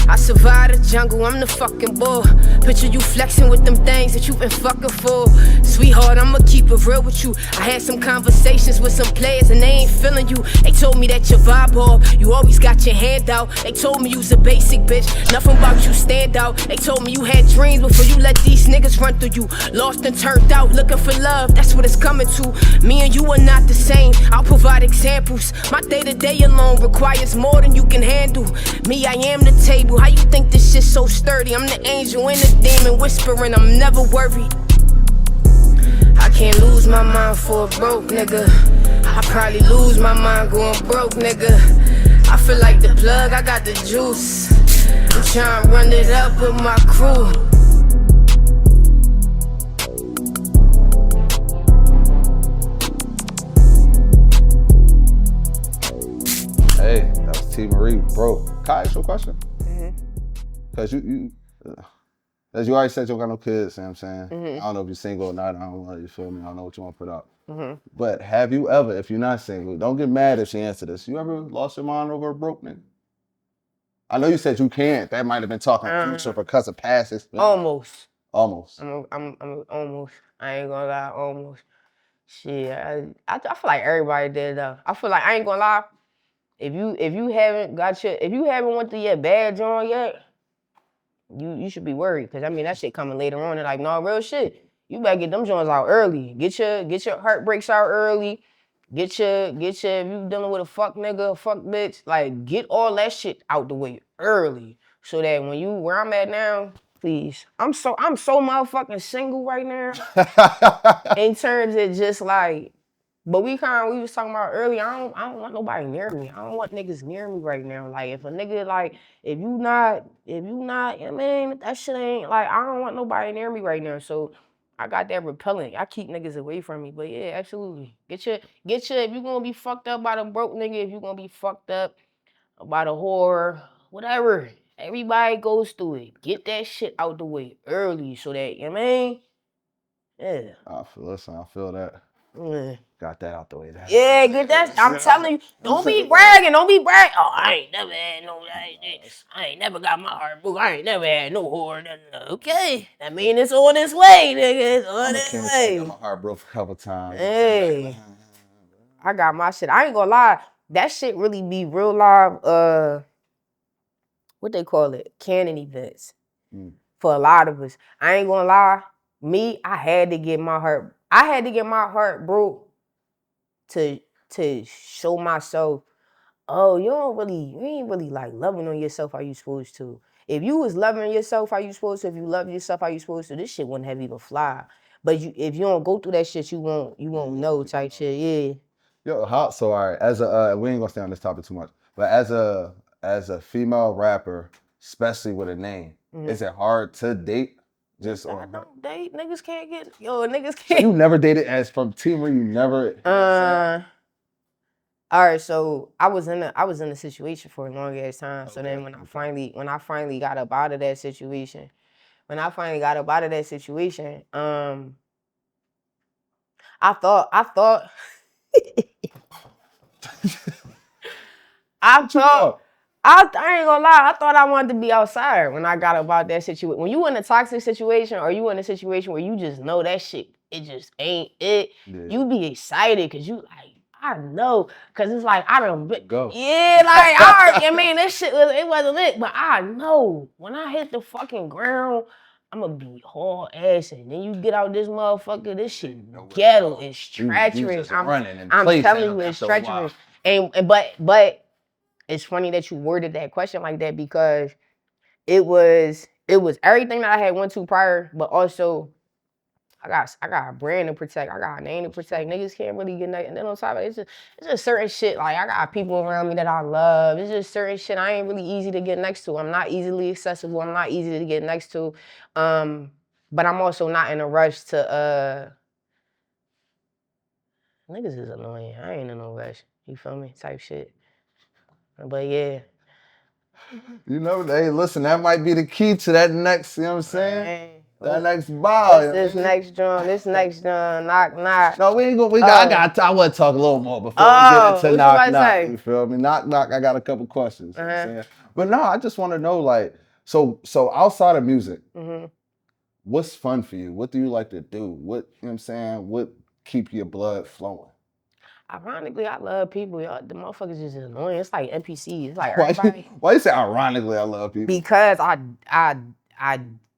I survived the jungle, I'm the fucking bull. Picture you flexing with them things that you been fucking for. Sweetheart, I'ma keep it real with you. I had some conversations with some players and they ain't feeling you. They told me that your vibe off, you always got your hand out. They told me you's a basic bitch, nothing about you stand out. They told me you had dreams before you let these niggas run through you. Lost and turned out, looking for love, that's what it's coming to. Me and you are not the same, I'll provide examples. My day-to-day alone requires more than you can handle. Me, I am the table. How you think this shit's so sturdy? I'm the angel and the demon whispering, I'm never worried. I can't lose my mind for a broke nigga. I probably lose my mind going broke, nigga. I feel like the plug, I got the juice. I'm tryna run it up with my crew. Hey, that was T. Marie, bro. Can I ask you a question? Because as you already said, you don't got no kids, you know what I'm saying? I don't know if you're single or not. I don't know, you feel me? I don't know what you want to put out. But have you ever, if you're not single, don't get mad if she answered this. You ever lost your mind over a broke nigga? I know you said you can't. That might have been talking future because of past experience. Almost. Almost. I'm almost. I ain't gonna lie, almost. Shit, I feel like everybody did though. I feel like I ain't gonna lie. If you haven't went through your bad joint yet, you should be worried, because I mean that shit coming later on. And like, no, real shit. You better get them joints out early. Get your heartbreaks out early. Get your if you dealing with a fuck nigga, a fuck bitch, like get all that shit out the way early. So that when you where I'm at now, please. I'm so motherfucking single right now. In terms of just like, but we was talking about earlier, I don't want nobody near me. I don't want niggas near me right now. Like if a nigga like, if you not, you know what I mean, that shit ain't like, I don't want nobody near me right now. So I got that repellent. I keep niggas away from me. But yeah, absolutely. Get your if you gonna be fucked up by the broke nigga, if you gonna be fucked up by the whore, whatever. Everybody goes through it. Get that shit out the way early so that, you know what I mean? Yeah. I feel that. Yeah. Got that out the way. Yeah, get that. I'm telling you, don't be bragging. Oh, I ain't never had no. I ain't never got my heart broke. I ain't never had no whore. Okay, I mean it's on its way, nigga. It's on its way. I got my heart broke a couple times. Hey, I got my shit. I ain't gonna lie. That shit really be real live. What they call it? Canon events. For a lot of us, I ain't gonna lie. Me, I had to get my heart broke to show myself, oh, you ain't really like loving on yourself how you supposed to. If you was loving yourself how you supposed to, if you love yourself how you supposed to, this shit wouldn't have even fly. But if you don't go through that shit, you won't know type shit, yeah. Yo, so all right, as a we ain't gonna stay on this topic too much, but as a female rapper, especially with a name, is it hard to date? I don't date. Niggas can't. So you never dated as from Team Marie, you never. All right, so I was in a situation for a long ass time. So then when I finally got up out of that situation, I thought I ain't gonna lie, I thought I wanted to be outside when I got about that situation. When you in a toxic situation or you in a situation where you just know that shit, it just ain't it, you be excited because you like, I know, because it's like, I done go. Yeah, like, I mean, this shit, it wasn't lit, but I know when I hit the fucking ground, I'm gonna be haul ass, and then you get out this motherfucker, this shit ghetto, it's treacherous. I'm telling you, it's treacherous. But it's funny that you worded that question like that, because it was everything that I had went to prior, but also I got a brand to protect. I got a name to protect. Niggas can't really get nothing. And then on top of it, it's just certain shit. Like, I got people around me that I love. It's just certain shit I ain't really easy to get next to. I'm not easily accessible. I'm not easy to get next to. But I'm also not in a rush to niggas is annoying. I ain't in no rush. You feel me? Type shit. But yeah. You know, hey, listen, that might be the key to that next, you know what I'm saying? That next ball. This next drum, knock. No, we ain't gonna, I want to talk a little more before we get into knock. You feel me? Knock, I got a couple questions. You know what I'm saying? But no, I just want to know, like, so outside of music, what's fun for you? What do you like to do? What, you know what I'm saying? What keep your blood flowing? Ironically, I love people. Y'all, the motherfuckers just annoying. It's like NPCs. It's like everybody. Why you say ironically I love people? Because I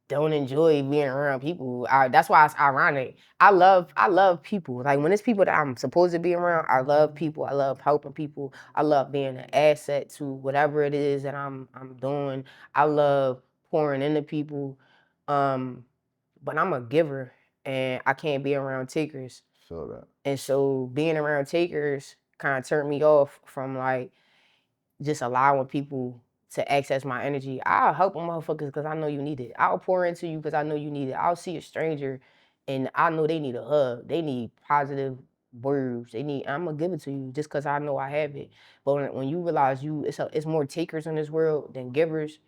don't enjoy being around people. That's why it's ironic. I love people. Like, when it's people that I'm supposed to be around, I love people. I love helping people. I love being an asset to whatever it is that I'm doing. I love pouring into people. But I'm a giver. and I can't be around takers. Feel that. And so being around takers kind of turned me off from like just allowing people to access my energy. I'll help motherfuckers because I know you need it. I'll pour into you because I know you need it. I'll see a stranger and I know they need a hug. They need positive words. I'm gonna give it to you just because I know I have it. But when you realize it's more takers in this world than givers,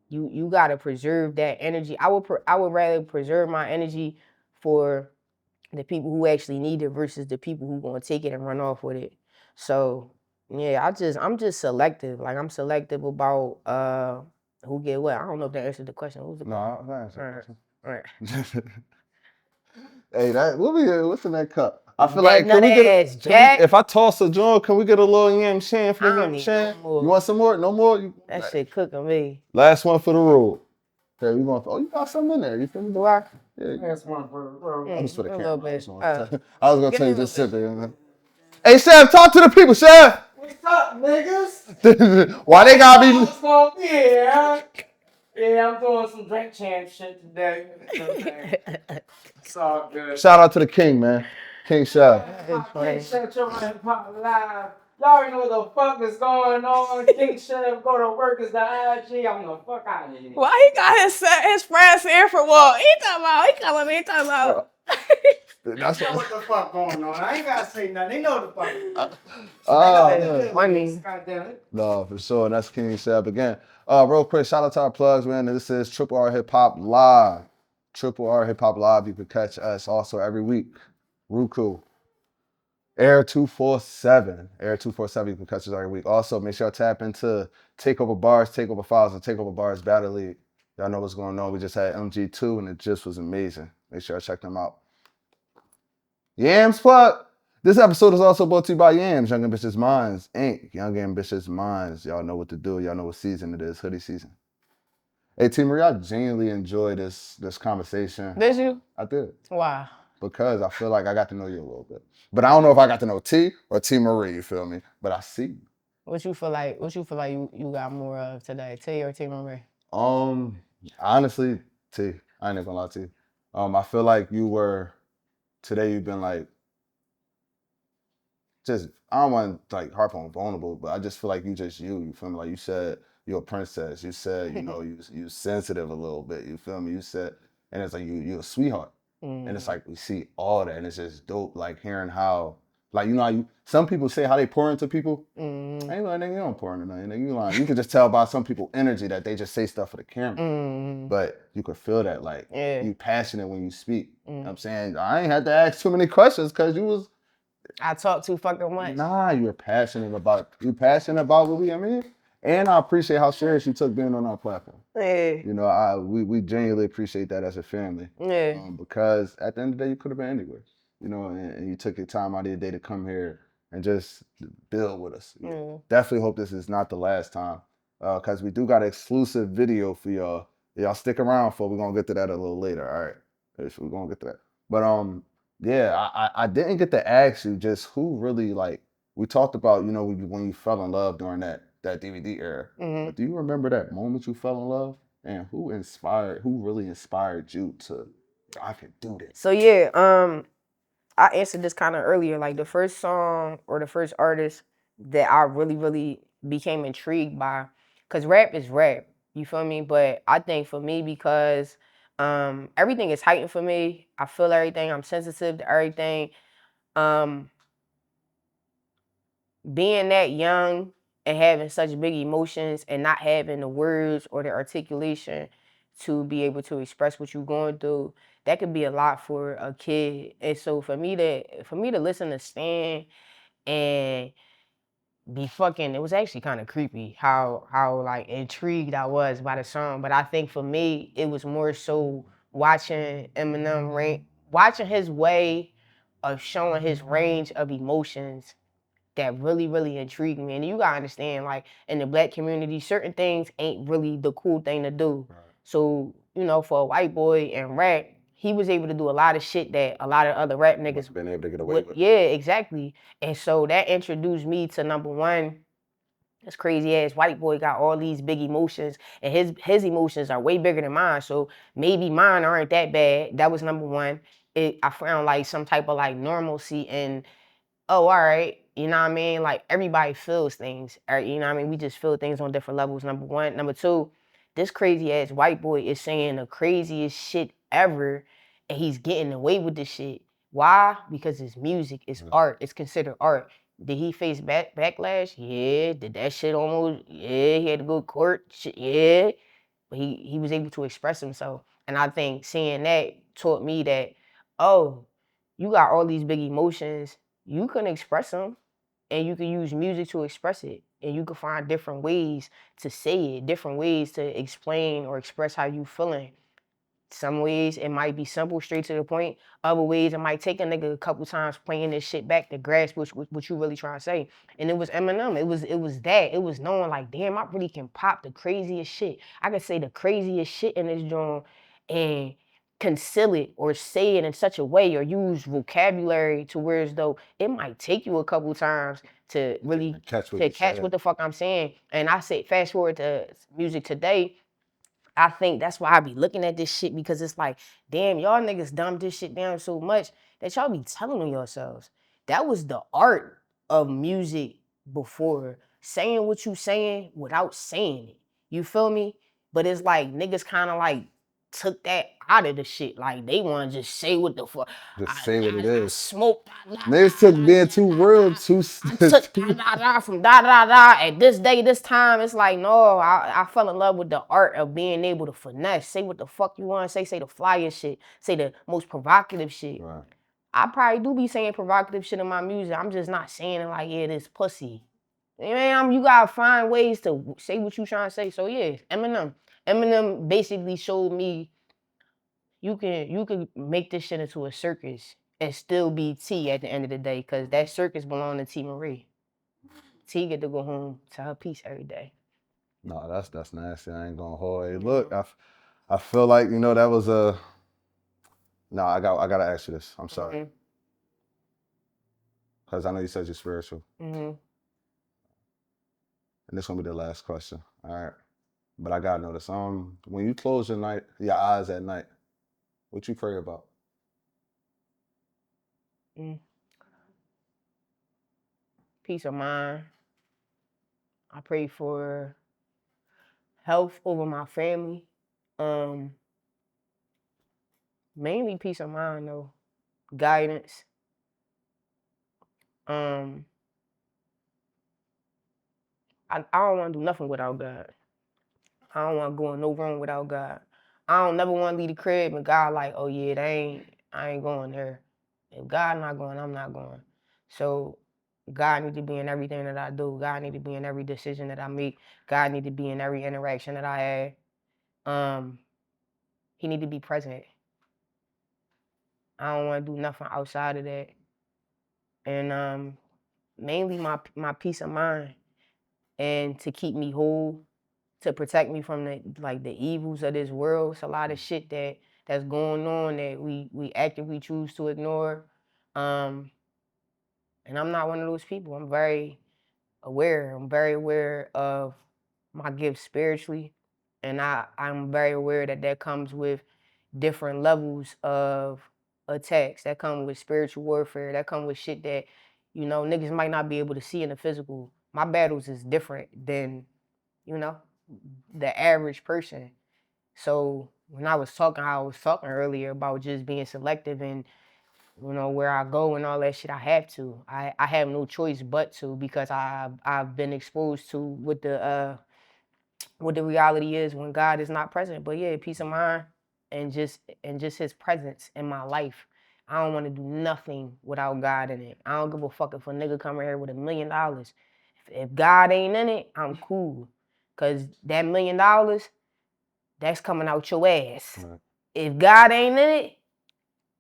you gotta preserve that energy. I would rather preserve my energy for the people who actually need it versus the people who gonna take it and run off with it. So yeah, I'm just selective. Like I'm selective about who get what. I don't know if that answered the question. Who's the No, I answered All right. the question. Hey, what's in that cup? I feel That like can we nut get ass Jack. if I toss a joint, can we get a little yam shan for I the don't yam need shan? no more. You want some more? No more? That shit cooking me. Last one for the rule. Okay, we going. Oh, you got something in there. You feel me? Do I? Yeah. Last one for I'm just for the A camera. little bit. I was gonna give tell me you a just little sit there. Hey, Chef, talk to the people, Chef. What's up, niggas? Why they gotta be? What's going on here? Yeah, I'm doing some drink champ shit today. It's all good. Shout out to the king, man. King Chef. King Chef, your RRRHIPHOPLIVE. Y'all already know what the fuck is going on. King Chef, go to work is the IG. I'm the fuck out of here. Why he got his friend Sanford Wall? He talking about. That's Know what the fuck going on. I ain't gotta say nothing. They know the fuck. Funny. Goddamn it. No, for sure. That's King Chef again. Real quick, shout out to our plugs, man. This is Triple R Hip Hop Live. Triple R Hip Hop Live. You can catch us also every week. Roku. Air 247. Air 247. You can catch us every week. Also, make sure you tap into Takeover Bars, Takeover Files, and Takeover Bars Battle League. Y'all know what's going on. We just had MG2 and it just was amazing. Make sure you check them out. Yams plug. This episode is also brought to you by Yams, Young Ambitious Minds, Inc. Young Ambitious Minds. Y'all know what to do. Y'all know what season it is. Hoodie season. Hey, T. Marie, I genuinely enjoyed this conversation. Did you? I did. Why? Because I feel like I got to know you a little bit. But I don't know if I got to know T or T. Marie, you feel me? But I see you. What you feel like you got more of today? T or T Marie? Honestly, T. I ain't gonna lie to you. I feel like you've been like, just, I don't want to like harp on vulnerable, but I just feel like you just you feel me? Like you said you're a princess. You said, you sensitive a little bit, you feel me? You said, and it's like you're a sweetheart. And it's like we see all that and it's just dope, like hearing how, like, how some people say how they pour into people. I ain't like, nigga, you don't pour into nothing, nigga, you lying. You can just tell by some people's energy that they just say stuff for the camera. But you could feel that, like, you passionate when you speak. You know what I'm saying? I ain't had to ask too many questions because I talk too fucking much. Nah, you're passionate about what I mean? And I appreciate how serious you took being on our platform. Yeah. We genuinely appreciate that as a family. Yeah. Because at the end of the day, you could have been anywhere. And you took your time out of your day to come here and just build with us. Definitely hope this is not the last time. Because we do got an exclusive video for y'all. Y'all stick around for, we're going to get to that a little later. All right. So we're going to get to that. But yeah, I didn't get to ask you just who really, like, we talked about, when you fell in love during that DVD era. But do you remember that moment you fell in love? And who really inspired you to, I could do this? So yeah, I answered this kind of earlier. Like the first song or the first artist that I really, really became intrigued by, because rap is rap, you feel me? But I think for me, because everything is heightened for me. I feel everything. I'm sensitive to everything. Being that young and having such big emotions and not having the words or the articulation to be able to express what you're going through, that could be a lot for a kid. And so for me to listen to Stan and be fucking, it was actually kind of creepy how like intrigued I was by the song. But I think for me, it was more so watching Eminem watching his way of showing his range of emotions that really, really intrigued me. And you gotta understand, like, in the Black community, certain things ain't really the cool thing to do. Right. So, for a white boy in rap, he was able to do a lot of shit that a lot of other rap niggas been able to get away with. Yeah, exactly. And so that introduced me to number one, this crazy ass white boy got all these big emotions, and his emotions are way bigger than mine. So maybe mine aren't that bad. That was number one. I found like some type of like normalcy and oh, all right, you know what I mean? Like everybody feels things, or, you know what I mean? We just feel things on different levels. Number one, number two, this crazy ass white boy is saying the craziest shit ever, and he's getting away with this shit. Why? Because it's music, it's art, it's considered art. Did he face backlash? Yeah. Did that shit almost? Yeah. He had to go to court. Shit, yeah. But he was able to express himself, and I think seeing that taught me that, oh, you got all these big emotions. You can express them, and you can use music to express it, and you can find different ways to say it, different ways to explain or express how you feeling. Some ways it might be simple, straight to the point. Other ways it might take a nigga a couple times playing this shit back to grasp what you really trying to say. And it was Eminem. It was knowing like, damn, I really can pop the craziest shit. I can say the craziest shit in this joint and conceal it or say it in such a way or use vocabulary to where as though it might take you a couple times to really catch what the fuck I'm saying. And I say fast forward to music today. I think that's why I be looking at this shit because it's like, damn, y'all niggas dumb this shit down so much that y'all be telling on yourselves. That was the art of music before. Saying what you saying without saying it. You feel me? But it's like niggas kind of like took that out of the shit. Like they want to just say what the fuck. Just say what it is. Smoke. Niggas took being too real, too. I took from at this day, this time. It's like, no, I fell in love with the art of being able to finesse. Say what the fuck you want to say the flyest shit, say the most provocative shit. Right. I probably do be saying provocative shit in my music. I'm just not saying it like, yeah, this pussy. Man, you gotta find ways to say what you trying to say. So yeah, Eminem. Eminem basically showed me you can make this shit into a circus and still be T at the end of the day, cause that circus belong to T Marie. T get to go home to her peace every day. No, that's nasty. I ain't gonna hold it. Look, I feel like, you know, that was a. No, I gotta ask you this. I'm sorry, because I know you said you're spiritual, and this gonna be the last question. All right, but I gotta know this. When you close your eyes at night, what you pray about? Peace of mind. I pray for health over my family. Mainly peace of mind though. Guidance. I don't want to do nothing without God. I don't want to go in no room without God. I don't never want to leave the crib and God like, oh yeah, I ain't going there. If God not going, I'm not going. So God need to be in everything that I do. God need to be in every decision that I make. God need to be in every interaction that I have. He need to be present. I don't want to do nothing outside of that. And mainly my peace of mind and to keep me whole, to protect me from the evils of this world. It's a lot of shit that's going on that we actively choose to ignore. And I'm not one of those people. I'm very aware. I'm very aware of my gifts spiritually. And I'm very aware that comes with different levels of attacks. That come with spiritual warfare. That come with shit that, you know, niggas might not be able to see in the physical. My battles is different than, you know, the average person. So when I was talking earlier about just being selective and, you know, where I go and all that shit, I have to. I have no choice but to, because I've been exposed to what the reality is when God is not present. But yeah, peace of mind and just his presence in my life. I don't want to do nothing without God in it. I don't give a fuck if a nigga come here with $1 million. If God ain't in it, I'm cool. Cause that $1 million, that's coming out your ass. Right. If God ain't in it,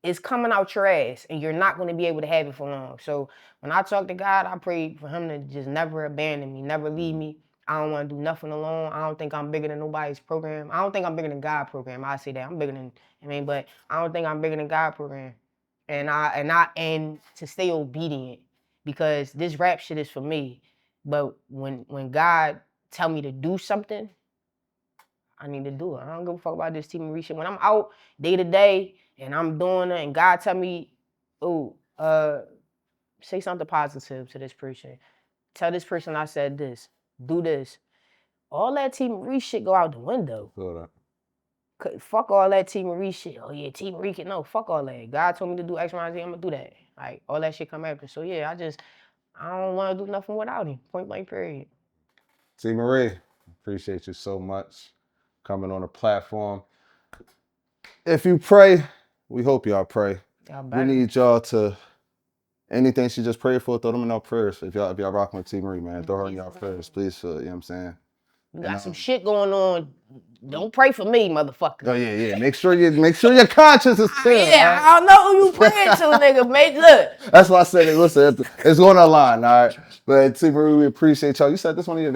it's coming out your ass, and you're not going to be able to have it for long. So when I talk to God, I pray for him to just never abandon me, never leave me. I don't want to do nothing alone. I don't think I'm bigger than nobody's program. I don't think I'm bigger than God's program. I say that. I'm bigger than, but I don't think I'm bigger than God's program. And to stay obedient, because this rap shit is for me. But when God tell me to do something, I need to do it. I don't give a fuck about this Team Marie shit. When I'm out day to day, and I'm doing it, and God tell me, oh, say something positive to this person. Tell this person I said this. Do this. All that T. Marie shit go out the window. Fuck all that T. Marie shit. Oh yeah, T. Marie can, no, fuck all that. God told me to do X, Y, and Z, I'm gonna do that. Like, all that shit come after. So yeah, I don't wanna do nothing without him. Point blank period. T. Marie, appreciate you so much coming on the platform. If you pray, we hope y'all pray. We need y'all to, anything she just prayed for, throw them in our prayers. If y'all rocking with T. Marie, man, throw her in y'all prayers, please. You know what I'm saying? You got some shit going on. Don't pray for me, motherfucker. Oh yeah. Make sure your conscience is clear. Yeah, right? I don't know who you praying to, nigga. Look. That's why I said it. Listen, it's going to align, all right? But T. Marie, we appreciate y'all. You said this one of your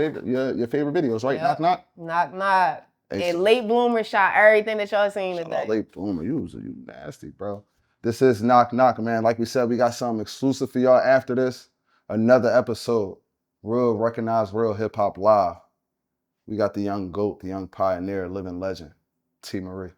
favorite videos, right? Yep. Knock knock. Knock knock. Hey, And Late Bloomer shot everything that y'all seen today. Late Bloomer, you nasty, bro. This is Knock Knock, man. Like we said, we got something exclusive for y'all after this. Another episode. Real recognized, real hip hop live. We got the young GOAT, the young pioneer, living legend, T. Marie.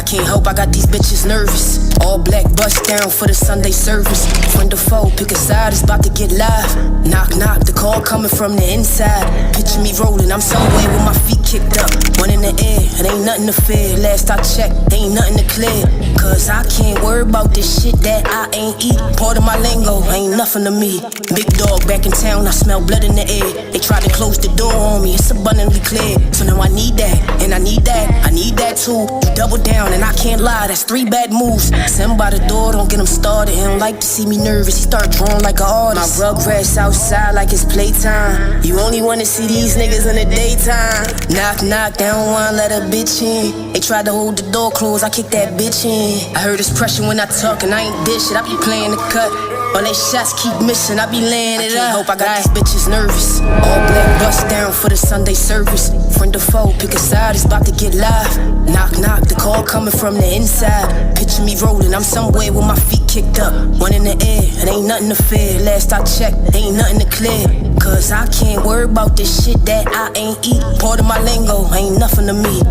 Can't help, I got these bitches nervous. All black bust down for the Sunday service. Friend or foe, pick a side, it's about to get live. Knock, knock, the call coming from the inside. Picture me rolling, I'm somewhere with my feet kicked up. One in the air, it ain't nothing to fear. Last I checked, ain't nothing to clear. Cause I can't worry about this shit that I ain't eat. Part of my lingo, ain't nothing to me. Big dog back in town, I smell blood in the air. They tried to close the door on me, it's abundantly clear. So now I need that, and I need that, I need that too. You double down, and I can't lie, that's 3 bad moves. Send by the door, don't get him started. He don't like to see me nervous, he start drawing like an artist. My rugrats outside like it's playtime. You only wanna see these niggas in the daytime. Knock, knock, they don't wanna let a bitch in. They tried to hold the door closed, I kicked that bitch in. I heard it's pressure when I talk and I ain't dish it, I be playing the cut. All they shots keep missing, I be laying it up. I can't hope, I got these bitches nervous. All black bust down for the Sunday service. Friend or foe, pick a side, it's about to get live. Knock, knock, the call coming from the inside. Picture me rolling, I'm somewhere with my feet kicked up. One in the air, it ain't nothing to fear. Last I checked, ain't nothing to clear. Cause I can't worry about this shit that I ain't eat. Part of my lingo, ain't nothing to me.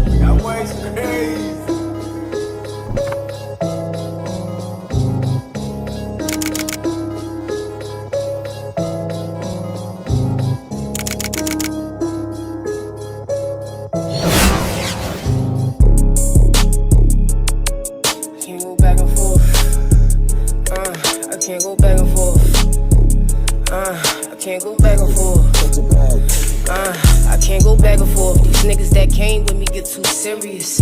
I can't go back and forth. These niggas that came with me get too serious.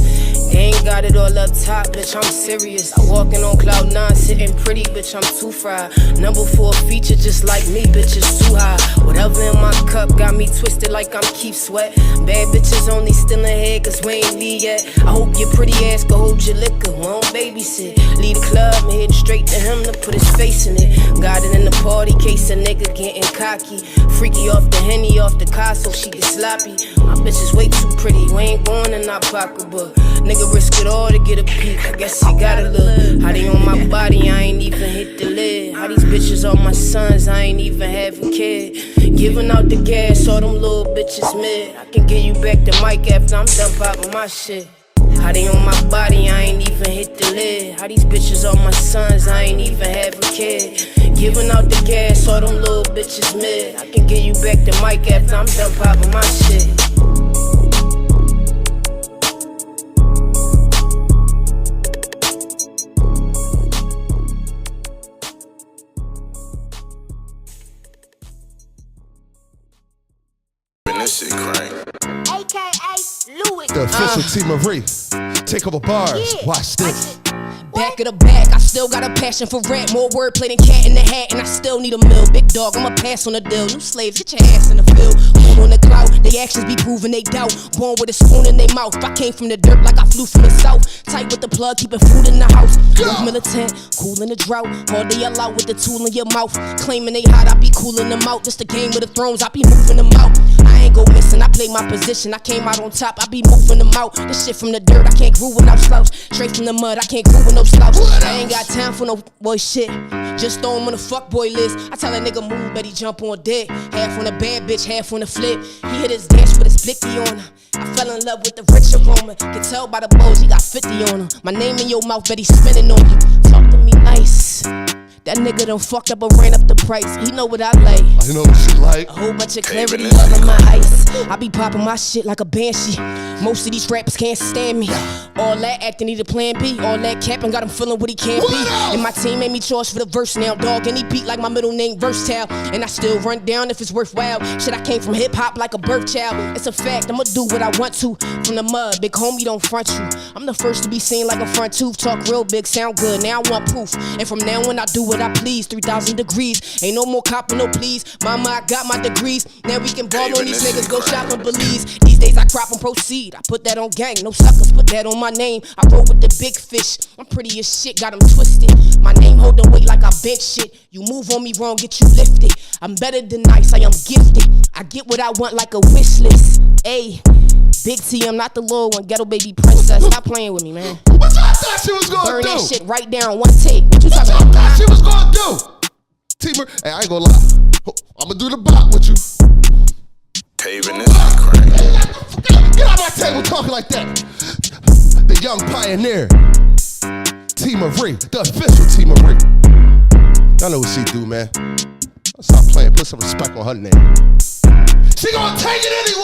They ain't got it all up top, bitch, I'm serious. I walking on cloud 9, sitting pretty, bitch, I'm too fried. Number 4 feature just like me, bitch, it's too high. Whatever in my cup got me twisted like I'm Keith Sweat. Bad bitches only still ahead cause we ain't leave yet. I hope your pretty ass can hold your liquor, we don't babysit. Leave the club and head straight to him to put his face in it. Got it in the party case, a nigga getting cocky. Freaky off the Henny, off the car so she get sloppy. My bitch is way too pretty, we ain't going in our pocketbook. Nigga risk it all to get a peek, I guess he gotta look. How they on my body, I ain't even hit the lid. How these bitches on my sons, I ain't even have a kid. Giving out the gas, all them little bitches mid. I can get you back the mic after I'm done popping my shit. How they on my body, I ain't even hit the lid. How these bitches on my sons, I ain't even have a kid. Giving out the gas, all them little bitches mid. I can get you back the mic after I'm done popping my shit. This shit crank. AKA Louis. The official T. Marie. Take over bars. Yeah. Watch this. Back of the back, I still got a passion for rap, more wordplay than cat in the hat, and I still need a meal. Big dog, I'ma pass on the deal. You slaves, get your ass in the field. Born on the clout, they actions be proving they doubt. Born with a spoon in their mouth. I came from the dirt like I flew from the south. Tight with the plug, keeping food in the house. Move militant, cool in the drought. All day yell out with the tool in your mouth. Claiming they hot, I be cooling them out. This the game of the thrones, I be moving them out. I ain't go missing, I play my position. I came out on top, I be moving them out. This shit from the dirt, I can't groove without slouch. Straight from the mud, I can't groove with no slouch. I ain't got time for no boy shit. Just throw him on the fuckboy list. I tell a nigga move, bet he jump on dick. Half on the bad bitch, half on the flip. He hit his dash with his blicky on her. I fell in love with the rich aroma. Can tell by the bows, he got 50 on him. My name in your mouth, bet he spinning on you. Talk to me nice. That nigga done fucked up or ran up the price. He know what I like. I know what she like. A whole bunch of clarity loving my ice. I be popping my shit like a banshee. Most of these rappers can't stand me. All that acting need a plan B. All that capping got him feeling what he can't be. And my team made me charge for the verse now. Dog, any beat like my middle name versatile. And I still run down if it's worthwhile. Shit, I came from hip hop like a birth child. It's a fact, I'ma do what I want to. From the mud, big homie don't front you. I'm the first to be seen like a front tooth. Talk real big, sound good, now I want proof. And from now on I do what I please. 3,000 degrees, ain't no more copping, no please. Mama, I got my degrees. Now we can ball on these niggas, go shopping, Belize. These days I crop and proceed. I put that on gang, no suckers put that on my name. I roll with the big fish. I'm pretty as shit, got them twisted. My name holding weight like I bench shit. You move on me wrong, get you lifted. I'm better than nice, I am gifted. I get what I want like a wish list. Ayy, Big T, I'm not the little one, ghetto baby princess. Stop playing with me, man. What y'all thought she was gonna Burn do? that shit right down, one take. What you What talking y'all about? thought she was gonna do? T-Mer, hey, I ain't gonna lie. I'ma do the bop with you. Paving this shit crazy. Get out my table talking like that. The young pioneer. T-Marie, the official T-Marie. Y'all know what she do, man. Stop playing, put some respect on her name. She gonna take it anyway.